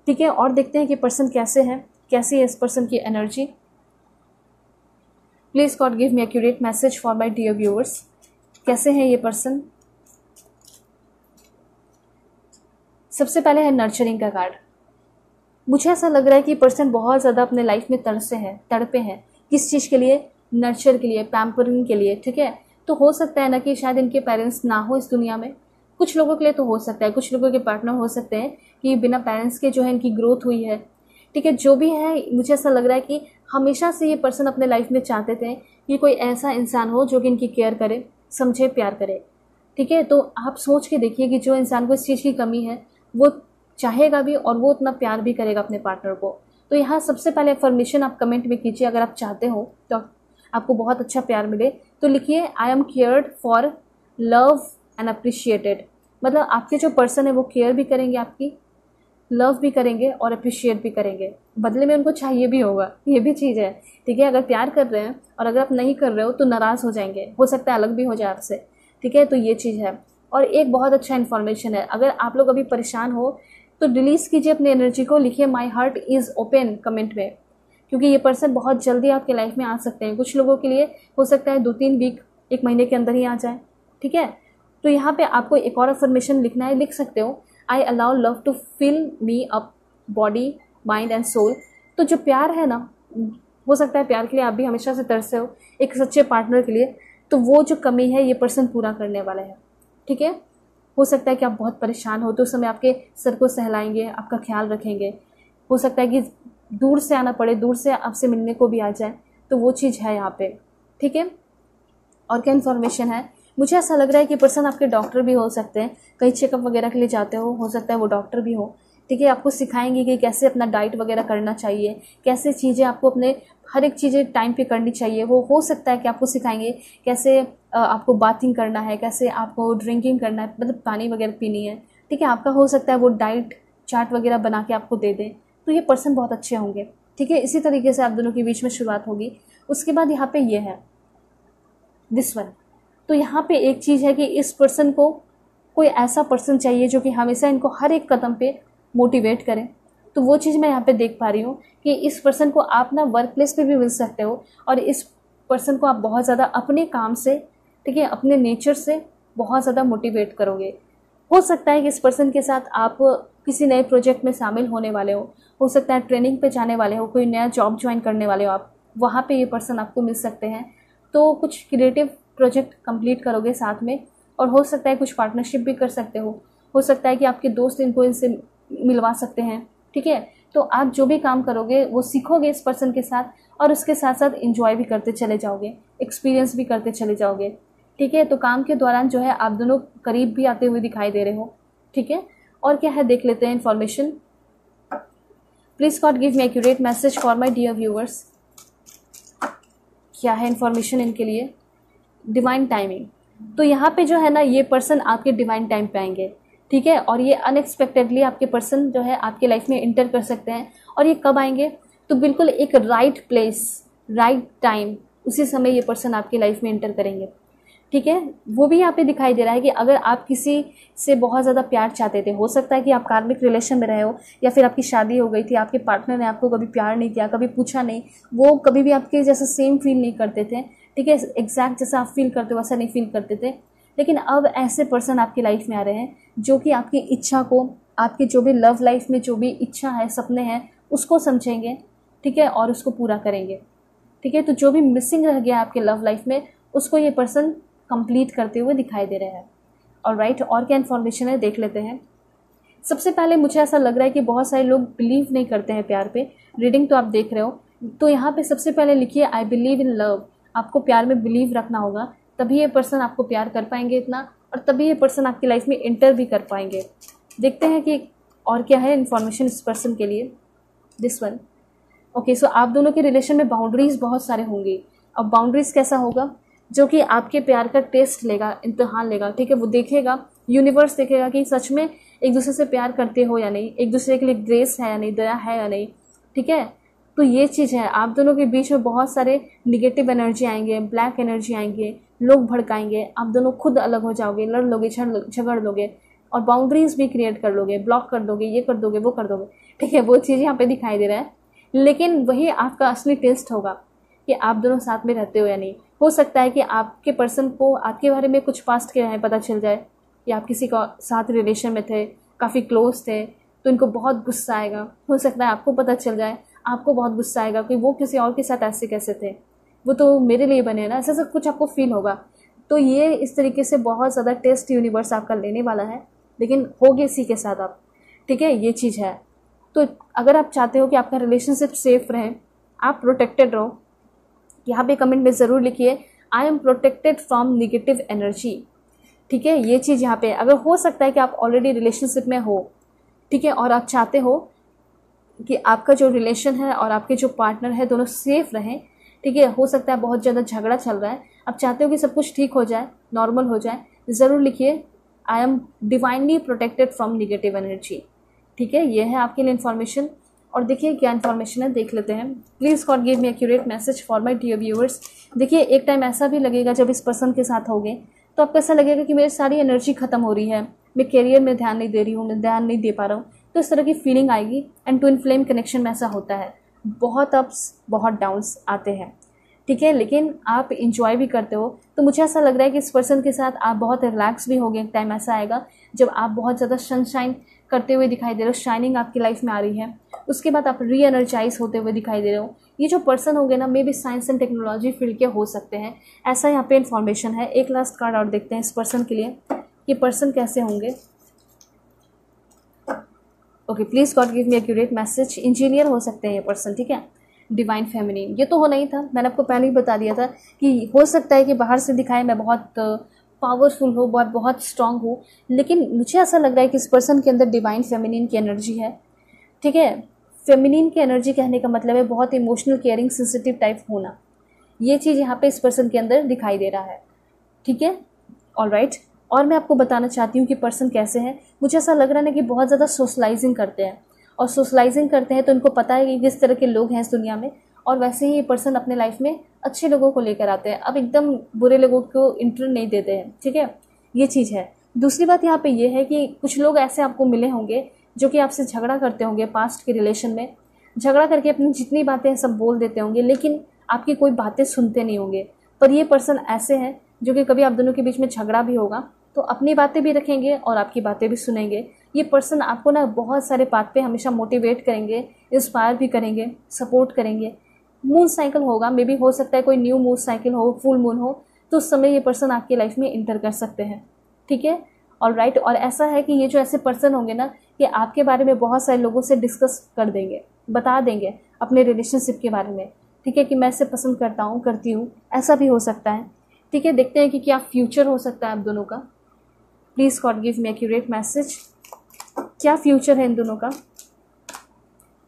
ठीक है, और देखते हैं कि पर्सन कैसे है, कैसी है इस पर्सन की energy. Please God give me accurate message for my dear viewers. कैसे है ये पर्सन। सबसे पहले है नर्चरिंग का कार्ड। मुझे ऐसा लग रहा है कि पर्सन बहुत ज़्यादा अपने लाइफ में तड़पे हैं। किस चीज़ के लिए? नर्चर के लिए, पैम्परिंग के लिए। ठीक है, तो हो सकता है ना कि शायद इनके पेरेंट्स ना हो इस दुनिया में। कुछ लोगों के लिए तो हो सकता है, कुछ लोगों के पार्टनर हो सकते हैं कि बिना पेरेंट्स के जो है इनकी ग्रोथ हुई है। ठीक है, जो भी है, मुझे ऐसा लग रहा है कि हमेशा से ये पर्सन अपने लाइफ में चाहते थे कि कोई ऐसा इंसान हो जो कि इनकी केयर करे, समझे, प्यार करे। ठीक है, तो आप सोच के देखिए कि जो इंसान को इस चीज़ की कमी है वो चाहेगा भी और वो उतना प्यार भी करेगा अपने पार्टनर को। तो यहाँ सबसे पहले अफर्मेशन आप कमेंट में कीजिए। अगर आप चाहते हो तो आपको बहुत अच्छा प्यार मिले तो लिखिए, I am cared for, love and appreciated. मतलब आपके जो पर्सन है वो केयर भी करेंगे आपकी, लव भी करेंगे और अप्रिशिएट भी करेंगे। बदले में उनको चाहिए भी होगा, ये भी चीज़ है। ठीक है, अगर प्यार कर रहे हैं और अगर आप नहीं कर रहे हो तो नाराज़ हो जाएंगे, हो सकता है अलग भी हो जाए आपसे। ठीक है, तो ये चीज़ है। और एक बहुत अच्छा इन्फॉर्मेशन है, अगर आप लोग अभी परेशान हो तो रिलीज़ कीजिए अपनी एनर्जी को, लिखिए my heart is open comment में, क्योंकि ये पर्सन बहुत जल्दी आपके लाइफ में आ सकते हैं। कुछ लोगों के लिए हो सकता है 2-3 वीक, 1 महीने के अंदर ही आ जाए। ठीक है, तो यहाँ पे आपको एक और अफर्मेशन लिखना है, लिख सकते हो, I allow love to fill me up body, mind and soul. तो जो प्यार है ना, हो सकता है प्यार के लिए आप भी हमेशा से तरसे हो, एक सच्चे पार्टनर के लिए, तो वो जो कमी है ये पर्सन पूरा करने वाला है। ठीक है, हो सकता है कि आप बहुत परेशान हो तो उस समय आपके सर को सहलाएंगे, आपका ख्याल रखेंगे। हो सकता है कि दूर से आना पड़े, दूर से आपसे मिलने को भी आ जाए, तो वो चीज़ है यहाँ पे। ठीक है, और क्या इन्फॉर्मेशन है, मुझे ऐसा लग रहा है कि पर्सन आपके डॉक्टर भी हो सकते हैं, कहीं चेकअप वगैरह के लिए जाते हो सकता है वो डॉक्टर भी हो। ठीक है, आपको सिखाएंगे कि कैसे अपना डाइट वगैरह करना चाहिए, कैसे चीज़ें आपको अपने हर एक चीज़ें टाइम पे करनी चाहिए। वो हो सकता है कि आपको सिखाएंगे कैसे आपको बाथिंग करना है, कैसे आपको ड्रिंकिंग करना है, मतलब पानी वगैरह पीनी है। ठीक है, आपका हो सकता है वो डाइट चार्ट वगैरह बना के आपको दे दें, तो ये पर्सन बहुत अच्छे होंगे। ठीक है, इसी तरीके से आप दोनों के बीच में शुरुआत होगी। उसके बाद यहाँ पे ये है दिस वन। तो यहाँ पे एक चीज़ है कि इस पर्सन को कोई ऐसा पर्सन चाहिए जो कि हमेशा इनको हर एक कदम पे मोटिवेट करे। तो वो चीज़ मैं यहाँ पे देख पा रही हूँ कि इस पर्सन को आप ना वर्क प्लेस पे भी मिल सकते हो और इस पर्सन को आप बहुत ज़्यादा अपने काम से, ठीक है, अपने नेचर से बहुत ज़्यादा मोटिवेट करोगे। हो सकता है कि इस पर्सन के साथ आप किसी नए प्रोजेक्ट में शामिल होने वाले हो सकता है ट्रेनिंग पे जाने वाले हो, कोई नया जॉब ज्वाइन करने वाले हो आप, वहाँ पे ये पर्सन आपको मिल सकते हैं। तो कुछ क्रिएटिव प्रोजेक्ट कंप्लीट करोगे साथ में, और हो सकता है कुछ पार्टनरशिप भी कर सकते हो सकता है कि आपके दोस्त इनको इनसे मिलवा सकते हैं, ठीक है। तो आप जो भी काम करोगे वो सीखोगे इस पर्सन के साथ, और उसके साथ साथ इंजॉय भी करते चले जाओगे, एक्सपीरियंस भी करते चले जाओगे, ठीक है। तो काम के दौरान जो है आप दोनों करीब भी आते हुए दिखाई दे रहे हो, ठीक है। और क्या है देख लेते हैं information. Please God give me accurate message for my dear viewers. क्या है इन्फॉर्मेशन इनके लिए? Divine timing. तो यहाँ पे जो है ना, ये पर्सन आपके डिवाइन टाइम पे आएंगे, ठीक है। और ये अनएक्सपेक्टेडली आपके पर्सन जो है आपके लाइफ में इंटर कर सकते हैं। और ये कब आएंगे? तो बिल्कुल एक राइट प्लेस, राइट टाइम, उसी समय ये पर्सन आपकी लाइफ में इंटर करेंगे, ठीक है। वो भी यहाँ पे दिखाई दे रहा है कि अगर आप किसी से बहुत ज़्यादा प्यार चाहते थे, हो सकता है कि आप कार्मिक रिलेशन में रहे हो, या फिर आपकी शादी हो गई थी, आपके पार्टनर ने आपको कभी प्यार नहीं किया, कभी पूछा नहीं, वो कभी भी आपके जैसा सेम फील नहीं करते थे, ठीक है। एग्जैक्ट जैसा आप फील करते हो वैसा नहीं फील करते थे। लेकिन अब ऐसे पर्सन आपकी लाइफ में आ रहे हैं जो कि आपकी इच्छा को, आपकी जो भी लव लाइफ में जो भी इच्छा है, सपने हैं, उसको समझेंगे, ठीक है, और उसको पूरा करेंगे, ठीक है। तो जो भी मिसिंग रह गया आपके लव लाइफ में, उसको ये पर्सन कंप्लीट करते हुए दिखाई दे रहे हैं। ऑलराइट, और क्या इन्फॉर्मेशन है देख लेते हैं। सबसे पहले मुझे ऐसा लग रहा है कि बहुत सारे लोग बिलीव नहीं करते हैं प्यार पे। रीडिंग तो आप देख रहे हो, तो यहाँ पे सबसे पहले लिखिए आई बिलीव इन लव। आपको प्यार में बिलीव रखना होगा, तभी ये पर्सन आपको प्यार कर पाएंगे इतना, और तभी ये पर्सन आपकी लाइफ में एंटर भी कर पाएंगे। देखते हैं कि और क्या है इन्फॉर्मेशन इस पर्सन के लिए। This one, okay. सो आप दोनों के रिलेशन में बाउंड्रीज बहुत सारे होंगी। अब बाउंड्रीज कैसा होगा? जो कि आपके प्यार का टेस्ट लेगा, इम्तिहान लेगा, ठीक है। वो देखेगा, यूनिवर्स देखेगा कि सच में एक दूसरे से प्यार करते हो या नहीं, एक दूसरे के लिए ग्रेस है या नहीं, दया है या नहीं, ठीक है। तो ये चीज़ है, आप दोनों के बीच में बहुत सारे निगेटिव एनर्जी आएंगे, ब्लैक एनर्जी आएंगे, लोग भड़काएंगे, आप दोनों खुद अलग हो जाओगे, लड़ लोगे, झगड़ लोगे, और बाउंड्रीज भी क्रिएट कर लोगे, ब्लॉक कर दोगे, ये कर दोगे, वो कर दोगे, ठीक है। वो चीज़ यहाँ पे दिखाई दे रहा है। लेकिन वही आपका असली टेस्ट होगा कि आप दोनों साथ में रहते हो या नहीं। हो सकता है कि आपके पर्सन को आपके बारे में कुछ पास्ट के पता चल जाए, या आप किसी का साथ रिलेशन में थे, काफ़ी क्लोज थे, तो इनको बहुत गुस्सा आएगा। हो सकता है आपको पता चल जाए, आपको बहुत गुस्सा आएगा कि वो किसी और के साथ ऐसे कैसे थे, वो तो मेरे लिए बने ना, ऐसा सब कुछ आपको फील होगा। तो ये इस तरीके से बहुत ज़्यादा टेस्ट यूनिवर्स आपका लेने वाला है, लेकिन होगे इसी के साथ आप, ठीक है। ये चीज़ है। तो अगर आप चाहते हो कि आपका रिलेशनशिप सेफ रहे, आप प्रोटेक्टेड रहो, यहाँ पे कमेंट में ज़रूर लिखिए I am protected from negative energy, ठीक है। ये चीज़ यहाँ पे, अगर हो सकता है कि आप ऑलरेडी रिलेशनशिप में हो, ठीक है, और आप चाहते हो कि आपका जो रिलेशन है और आपके जो पार्टनर है दोनों सेफ रहें, ठीक है। हो सकता है बहुत ज़्यादा झगड़ा चल रहा है, आप चाहते हो कि सब कुछ ठीक हो जाए, नॉर्मल हो जाए, ज़रूर लिखिए I M divinely protected from negative energy, ठीक है। ये है आपके लिए इन्फॉर्मेशन। और देखिए क्या इन्फॉर्मेशन है देख लेते हैं। Please God give me accurate message for my dear viewers. देखिए एक टाइम ऐसा भी लगेगा जब इस पर्सन के साथ होगे तो आपको ऐसा लगेगा कि मेरी सारी एनर्जी खत्म हो रही है, मैं करियर में ध्यान नहीं दे रही हूँ, मैं ध्यान नहीं दे पा रहा हूँ, तो इस तरह की फीलिंग आएगी। एंड ट्विन फ्लेम कनेक्शन में ऐसा होता है, बहुत अप्स बहुत डाउन्स आते हैं, ठीक है, लेकिन आप इंजॉय भी करते हो। तो मुझे ऐसा लग रहा है कि इस पर्सन के साथ आप बहुत रिलैक्स भी होगे। एक टाइम ऐसा आएगा जब आप बहुत ज़्यादा सनशाइन करते हुए दिखाई दे रहे हो, शाइनिंग आपकी लाइफ में आ रही है, उसके बाद आप री एनर्जाइज होते हुए दिखाई दे रहे हो। ये जो पर्सन होंगे ना, may be science and technology field के हो सकते हैं, ऐसा यहाँ पे इन्फॉर्मेशन है। एक लास्ट कार्ड और देखते हैं इस पर्सन के लिए, ये पर्सन कैसे होंगे। Okay, please God give me accurate message. Engineer हो सकते हैं ये पर्सन, ठीक है। डिवाइन फेमिनिन, ये तो होना ही था, मैंने आपको पहले ही बता दिया था कि हो सकता है कि बाहर से दिखाए मैं बहुत पावरफुल हो, बहुत स्ट्रांग हो, लेकिन मुझे ऐसा लग रहा है कि इस पर्सन के अंदर डिवाइन फेमिनिन की एनर्जी है, ठीक है। फेमिनिन की एनर्जी कहने का मतलब है बहुत इमोशनल, केयरिंग, सेंसिटिव टाइप होना। ये चीज़ यहाँ पे इस पर्सन के अंदर दिखाई दे रहा है, ठीक है। ऑलराइट, और मैं आपको बताना चाहती हूँ कि पर्सन कैसे हैं। मुझे ऐसा लग रहा है ना कि बहुत ज़्यादा सोशलाइजिंग करते हैं, और सोशलाइजिंग करते हैं तो इनको पता है कि किस तरह के लोग हैं इस दुनिया में, और वैसे ही ये पर्सन अपने लाइफ में अच्छे लोगों को लेकर आते हैं, अब एकदम बुरे लोगों को इंटर नहीं देते हैं, ठीक है। ये चीज़ है। दूसरी बात यहाँ पे ये है कि कुछ लोग ऐसे आपको मिले होंगे जो कि आपसे झगड़ा करते होंगे, पास्ट के रिलेशन में झगड़ा करके अपनी जितनी बातें हैं सब बोल देते होंगे, लेकिन आपकी कोई बातें सुनते नहीं होंगे। पर ये पर्सन ऐसे हैं जो कि कभी आप दोनों के बीच में झगड़ा भी होगा तो अपनी बातें भी रखेंगे और आपकी बातें भी सुनेंगे, ये पर्सन आपको ना बहुत सारे पाथ पे हमेशा मोटिवेट करेंगे, इंस्पायर भी करेंगे, सपोर्ट करेंगे। मून साइकिल होगा, मे बी हो सकता है कोई न्यू मून साइकिल हो, फुल मून हो, तो उस समय ये पर्सन आपकी लाइफ में इंटर कर सकते हैं। ठीक है, ऑलराइट। और ऐसा है कि ये जो ऐसे पर्सन होंगे ना, ये आपके बारे में बहुत सारे लोगों से डिस्कस कर देंगे, बता देंगे अपने रिलेशनशिप के बारे में। ठीक है, कि मैं इसे पसंद करता हूँ, करती हूँ, ऐसा भी हो सकता है। ठीक है, देखते हैं कि क्या फ्यूचर हो सकता है आप दोनों का। Please God give me accurate message, क्या फ्यूचर है इन दोनों का।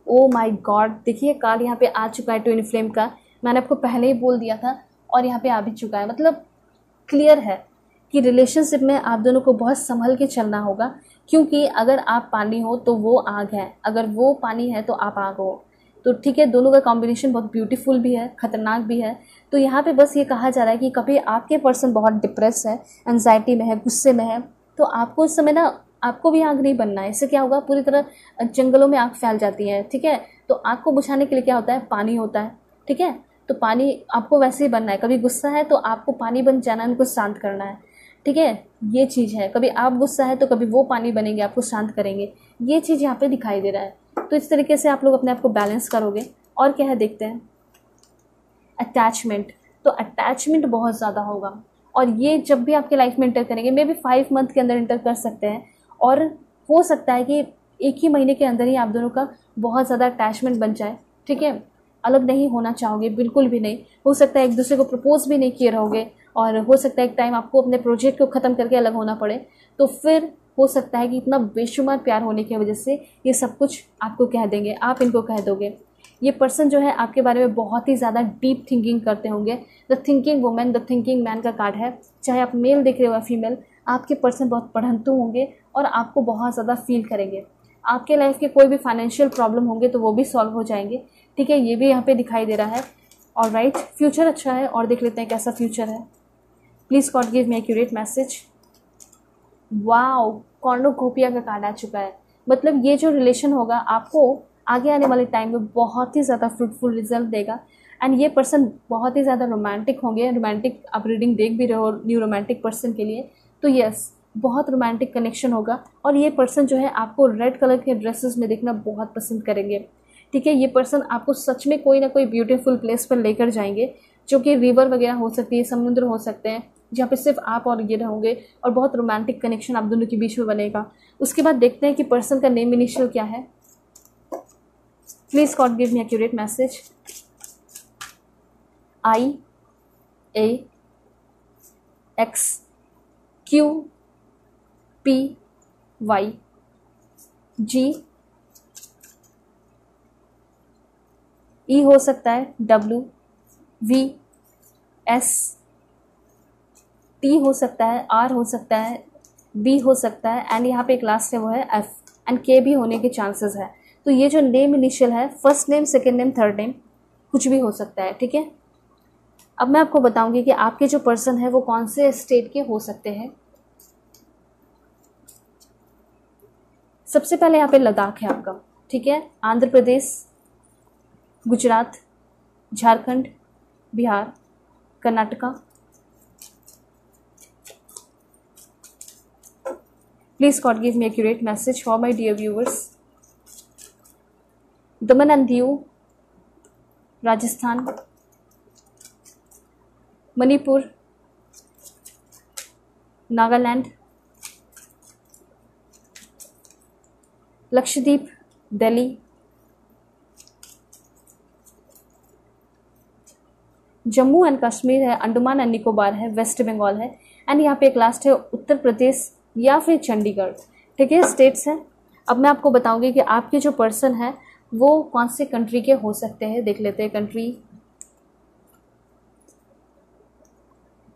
ओ माय गॉड, देखिए कार्ड यहाँ पे आ चुका है ट्विन फ्लेम का। मैंने आपको पहले ही बोल दिया था और यहाँ पे आ भी चुका है। मतलब क्लियर है कि रिलेशनशिप में आप दोनों को बहुत संभल के चलना होगा, क्योंकि अगर आप पानी हो तो वो आग है, अगर वो पानी है तो आप आग हो। तो ठीक है, दोनों का कॉम्बिनेशन बहुत ब्यूटीफुल भी है, खतरनाक भी है। तो यहाँ पे बस ये कहा जा रहा है कि कभी आपके पर्सन बहुत डिप्रेस है, एंजाइटी में है, गुस्से में है, तो आपको इस समय ना आपको भी आग नहीं बनना है। इससे क्या होगा, पूरी तरह जंगलों में आग फैल जाती है। ठीक है, तो आग को बुझाने के लिए क्या होता है, पानी होता है। ठीक है, तो पानी आपको वैसे ही बनना है। कभी गुस्सा है तो आपको पानी बन जाना है, उनको शांत करना है। ठीक है, ये चीज़ है। कभी आप गुस्सा है तो कभी वो पानी बनेंगे, आपको शांत करेंगे। ये चीज़ यहाँ पे दिखाई दे रहा है। तो इस तरीके से आप लोग अपने आप को बैलेंस करोगे। और क्या है देखते हैं। अटैचमेंट, तो अटैचमेंट बहुत ज़्यादा होगा, और ये जब भी आपके लाइफ में इंटर करेंगे, मे बी 5 मंथ के अंदर इंटर कर सकते हैं। और हो सकता है कि एक ही महीने के अंदर ही आप दोनों का बहुत ज़्यादा अटैचमेंट बन जाए। ठीक है, अलग नहीं होना चाहोगे बिल्कुल भी नहीं। हो सकता है एक दूसरे को प्रपोज भी नहीं किए रहोगे, और हो सकता है एक टाइम आपको अपने प्रोजेक्ट को ख़त्म करके अलग होना पड़े। तो फिर हो सकता है कि इतना बेशुमार प्यार होने की वजह से ये सब कुछ आपको कह देंगे, आप इनको कह दोगे। ये पर्सन जो है आपके बारे में बहुत ही ज़्यादा डीप थिंकिंग करते होंगे। The thinking women, the thinking man का कार्ड है। चाहे आप मेल देख रहे हो या फीमेल, आपके पर्सन बहुत पढ़ंतु होंगे और आपको बहुत ज़्यादा फील करेंगे। आपके लाइफ के कोई भी फाइनेंशियल प्रॉब्लम होंगे तो वो भी सॉल्व हो जाएंगे। ठीक है, ये भी यहाँ पे दिखाई दे रहा है। ऑलराइट, फ्यूचर अच्छा है, और देख लेते हैं कैसा फ्यूचर है। Please God give me accurate message. Wow, कॉर्नोकोपिया का कार्ड आ चुका है। मतलब ये जो रिलेशन होगा आपको आगे आने वाले टाइम में बहुत ही ज़्यादा फ्रूटफुल रिजल्ट देगा। एंड ये पर्सन बहुत ही ज़्यादा रोमांटिक होंगे। रोमांटिक आप रीडिंग देख भी रहे हो न्यू रोमांटिक पर्सन के लिए, तो यस, बहुत रोमांटिक कनेक्शन होगा। और ये पर्सन जो है आपको रेड कलर के ड्रेसेस में देखना बहुत पसंद करेंगे। ठीक है, ये पर्सन आपको सच में कोई ना कोई ब्यूटीफुल प्लेस पर लेकर जाएंगे, जो कि रिवर वगैरह हो सकती है, समुद्र हो सकते हैं, जहाँ पे सिर्फ आप और ये रहोगे, और बहुत रोमांटिक कनेक्शन आप दोनों के बीच में बनेगा। उसके बाद देखते हैं कि पर्सन का नेम इनिशियल क्या है। Please God give me accurate message. I, A, X, Q, P, Y, G, E हो सकता है, डब्ल्यू, वी, एस, टी हो सकता है, आर हो सकता है, बी हो सकता है, एंड यहाँ पे एक लास्ट है वो है एफ, एंड के भी होने के चांसेस है। तो ये जो नेम इनिशियल है, first name, second name, third name, कुछ भी हो सकता है। ठीक है, अब मैं आपको बताऊंगी कि आपके जो पर्सन है वो कौन से स्टेट के हो सकते हैं। सबसे पहले यहाँ पे लद्दाख है आपका। ठीक है, Andhra Pradesh, Gujarat, Jharkhand, Bihar, Karnataka. Please God give me accurate message for my dear viewers. Daman and Diu, Rajasthan, Manipur, Nagaland, Lakshadweep, Delhi, Jammu and Kashmir है, अंडमान एंड निकोबार है, वेस्ट बंगाल है, एंड यहाँ पे एक लास्ट है उत्तर प्रदेश या फिर चंडीगढ़। ठीक है, स्टेट्स हैं। अब मैं आपको बताऊंगी कि आपके जो पर्सन है वो कौन से कंट्री के हो सकते हैं। देख लेते हैं कंट्री।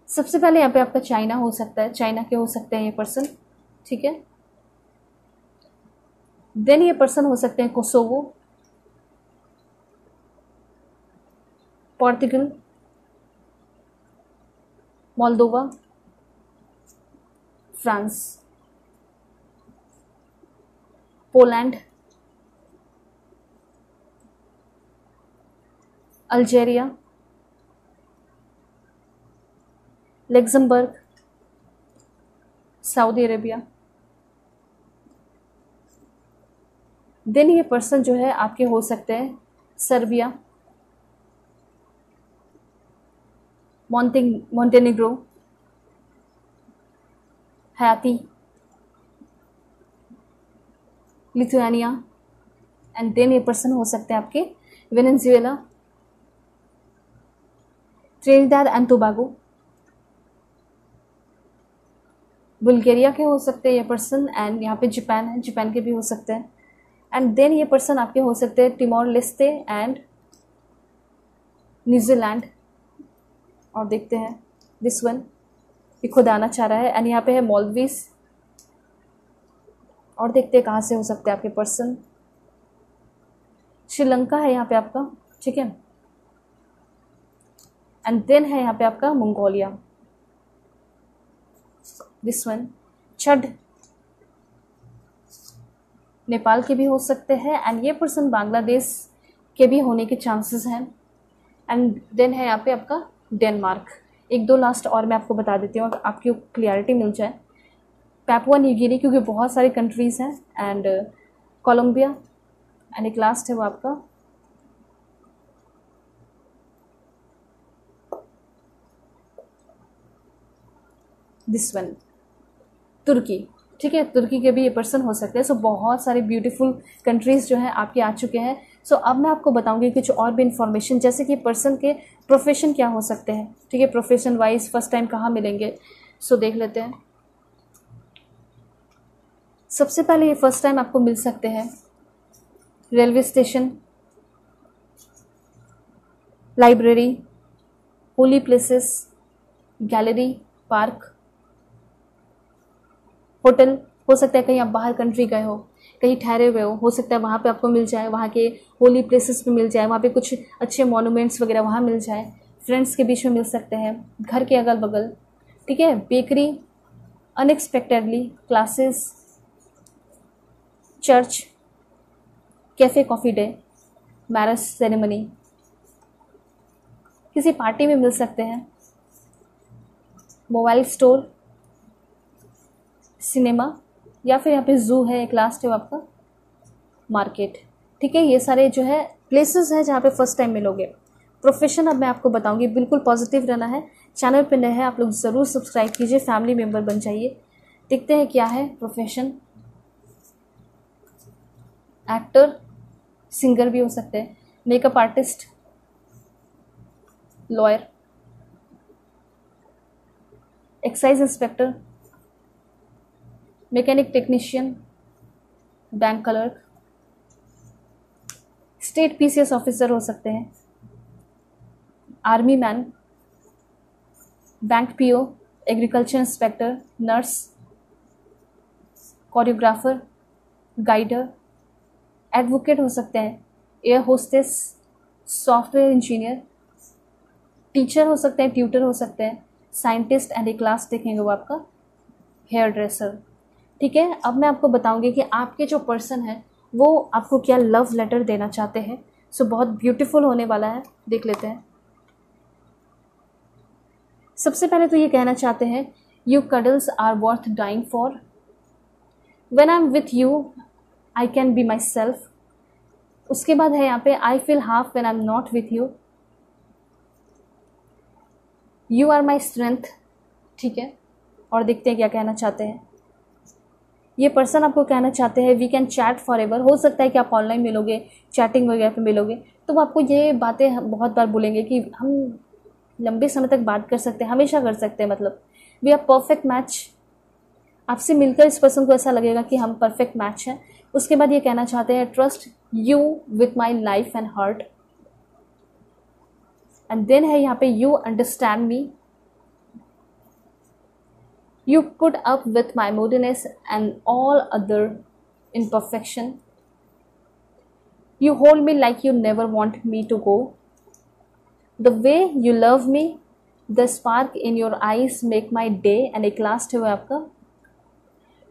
सबसे पहले यहाँ पे आपका चाइना हो सकता है, चाइना के हो सकते हैं ये पर्सन। ठीक है, देन ये पर्सन हो सकते हैं Kosovo, Portugal, Moldova, France, Poland, Algeria, Luxembourg, Saudi Arabia, then ये पर्सन जो है आपके हो सकते हैं Serbia, Montenegro, Haiti, Lithuania, and then ये पर्सन हो सकते हैं आपके Venezuela, Trinidad and Tobago, Bulgaria के हो सकते हैं ये पर्सन, एंड यहाँ पे जापान है, जापान के भी हो सकते हैं। एंड देन ये पर्सन आपके हो सकते हैं टिमोर लेस्टे एंड न्यूजीलैंड। और देखते हैं दिस वन, ये खुद आना चाह रहा है, एंड यहाँ पे है मालदीव्स। और देखते हैं कहाँ से हो सकते हैं आपके पर्सन। श्रीलंका है यहाँ पे आपका, ठीक है। एंड देन है यहाँ पे आपका Mongolia, this one, Chhath, Nepal के भी हो सकते हैं, एंड ये पर्सन बांग्लादेश के भी होने के चांसेस हैं। एंड देन है यहाँ पे आपका डेनमार्क। एक दो लास्ट और मैं आपको बता देती हूँ, आपकी क्लियरिटी मिल जाए। पैपुआ न्यू गिनी, क्योंकि बहुत सारी कंट्रीज़ हैं, एंड कोलंबिया, एंड एक लास्ट है वो आपका दिस वन, तुर्की, ठीक है। तुर्की के भी ये पर्सन हो सकते हैं। सो बहुत सारे ब्यूटीफुल कंट्रीज़ जो हैं आपके आ चुके हैं। सो अब मैं आपको बताऊंगी कुछ और भी इन्फॉर्मेशन, जैसे कि पर्सन के प्रोफेशन क्या हो सकते हैं, ठीक है। प्रोफेशन वाइज फर्स्ट टाइम कहाँ मिलेंगे, सो देख लेते हैं। सबसे पहले ये फर्स्ट टाइम आपको मिल सकते हैं railway station, library, Holi places, gallery, park, hotel. हो सकता है कहीं आप बाहर कंट्री गए हो, कहीं ठहरे हुए हो सकता है वहाँ पे आपको मिल जाए, वहाँ के होली प्लेसेस पे मिल जाए, वहाँ पे कुछ अच्छे मॉन्यूमेंट्स वगैरह वहाँ मिल जाए। फ्रेंड्स के बीच में मिल सकते हैं, घर के अगल बगल, ठीक है। Bakery, unexpectedly, classes, church, cafe coffee day, marriage ceremony, किसी पार्टी में मिल सकते हैं, मोबाइल स्टोर, सिनेमा, या फिर यहाँ पे जू है, एक लास्ट है आपका मार्केट, ठीक है। ये सारे जो है प्लेसेस हैं जहाँ पे फर्स्ट टाइम मिलोगे। प्रोफेशन अब मैं आपको बताऊंगी, बिल्कुल पॉजिटिव रहना है। चैनल पे नए हैं आप लोग ज़रूर सब्सक्राइब कीजिए, फैमिली मेम्बर बन जाइए। देखते हैं क्या है प्रोफेशन। एक्टर, सिंगर भी हो सकते हैं, makeup artist, lawyer, excise inspector, mechanic technician, bank clerk, state PCS officer हो सकते हैं, army man, bank PO, agriculture inspector, nurse, choreographer, guider, advocate हो सकते हैं, air hostess, software engineer, teacher हो सकते हैं, ट्यूटर हो सकते हैं, साइंटिस्ट, एंड एक क्लास देखेंगे वो आपका हेयर ड्रेसर, ठीक है। अब मैं आपको बताऊंगी कि आपके जो पर्सन है वो आपको क्या लव लेटर देना चाहते हैं। सो बहुत ब्यूटीफुल होने वाला है, देख लेते हैं। सबसे पहले तो ये कहना चाहते हैं, you cuddles are worth dying for, when I am with you I can be myself. उसके बाद है यहाँ पे, I feel half when I am not with you, you are my strength, ठीक है। और देखते हैं क्या कहना चाहते हैं। ये पर्सन आपको कहना चाहते हैं, we can chat forever. हो सकता है कि आप ऑनलाइन मिलोगे, चैटिंग वगैरह पे मिलोगे, तो वो आपको ये बातें बहुत बार बोलेंगे कि हम लंबे समय तक बात कर सकते हैं, हमेशा कर सकते हैं, मतलब वी आर परफेक्ट मैच। आपसे मिलकर इस पर्सन को ऐसा लगेगा कि हम परफेक्ट मैच हैं। उसके बाद ये कहना चाहते हैं, trust you with my life and heart, and then है यहाँ पे, you understand me, you put up with my moodiness and all other imperfection, you hold me like you never want me to go, the way you love me, the spark in your eyes make my day, and एक last है वो आपका,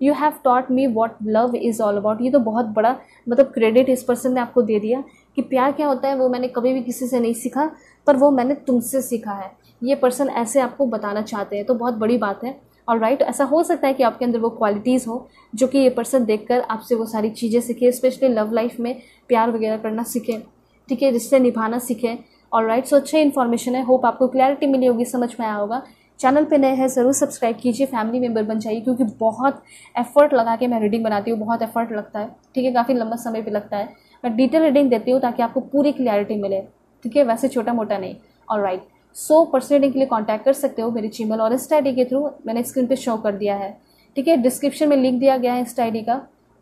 you have taught me what love is all about। ये तो बहुत बड़ा मतलब credit इस पर्सन ने आपको दे दिया कि प्यार क्या होता है वो मैंने कभी भी किसी से नहीं सीखा, पर वो मैंने तुमसे सीखा है। ये पर्सन ऐसे आपको बताना चाहते हैं, तो बहुत बड़ी बात है। ऑलराइट, ऐसा हो सकता है कि आपके अंदर वो क्वालिटीज़ हो जो कि ये पर्सन देखकर आपसे वो सारी चीज़ें सीखे, स्पेशली लव लाइफ में प्यार वगैरह करना सीखे, ठीक है, रिश्ते निभाना सीखे। ऑलराइट, सो अच्छी इन्फॉर्मेशन है, होप आपको क्लैरिटी मिली होगी, समझ में आया होगा। चैनल पे नए हैं ज़रूर सब्सक्राइब कीजिए, फैमिली मेंबर बन जाइए, क्योंकि बहुत एफर्ट लगा के मैं रीडिंग बनाती हूँ, बहुत एफर्ट लगता है, ठीक है, काफ़ी लंबा समय भी लगता है। मैं डिटेल रीडिंग देती हूँ ताकि आपको पूरी क्लैरिटी मिले, ठीक है, वैसे छोटा मोटा नहीं। ऑलराइट, सो पर्सनल रीडिंग के लिए कॉन्टैक्ट कर सकते हो मेरी जीमेल और इंस्टा आईडी के थ्रू, मैंने स्क्रीन पे शो कर दिया है, ठीक है, डिस्क्रिप्शन में लिंक दिया गया है इंस्टा आईडी का,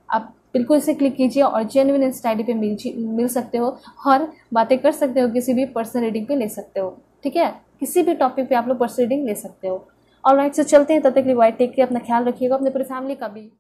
आप बिल्कुल इसे क्लिक कीजिए और जेन्युइन इंस्टा आईडी पे मिल सकते हो और बातें कर सकते हो, किसी भी पर्सनल रीडिंग पे ले सकते हो, ठीक है, किसी भी टॉपिक पे आप लोग पर्सनल रीडिंग ले सकते हो। ऑलराइट, सो चलते हैं, तब तक के लिए टेक केयर, अपना ख्याल रखिएगा, अपने पूरी फैमिली का भी।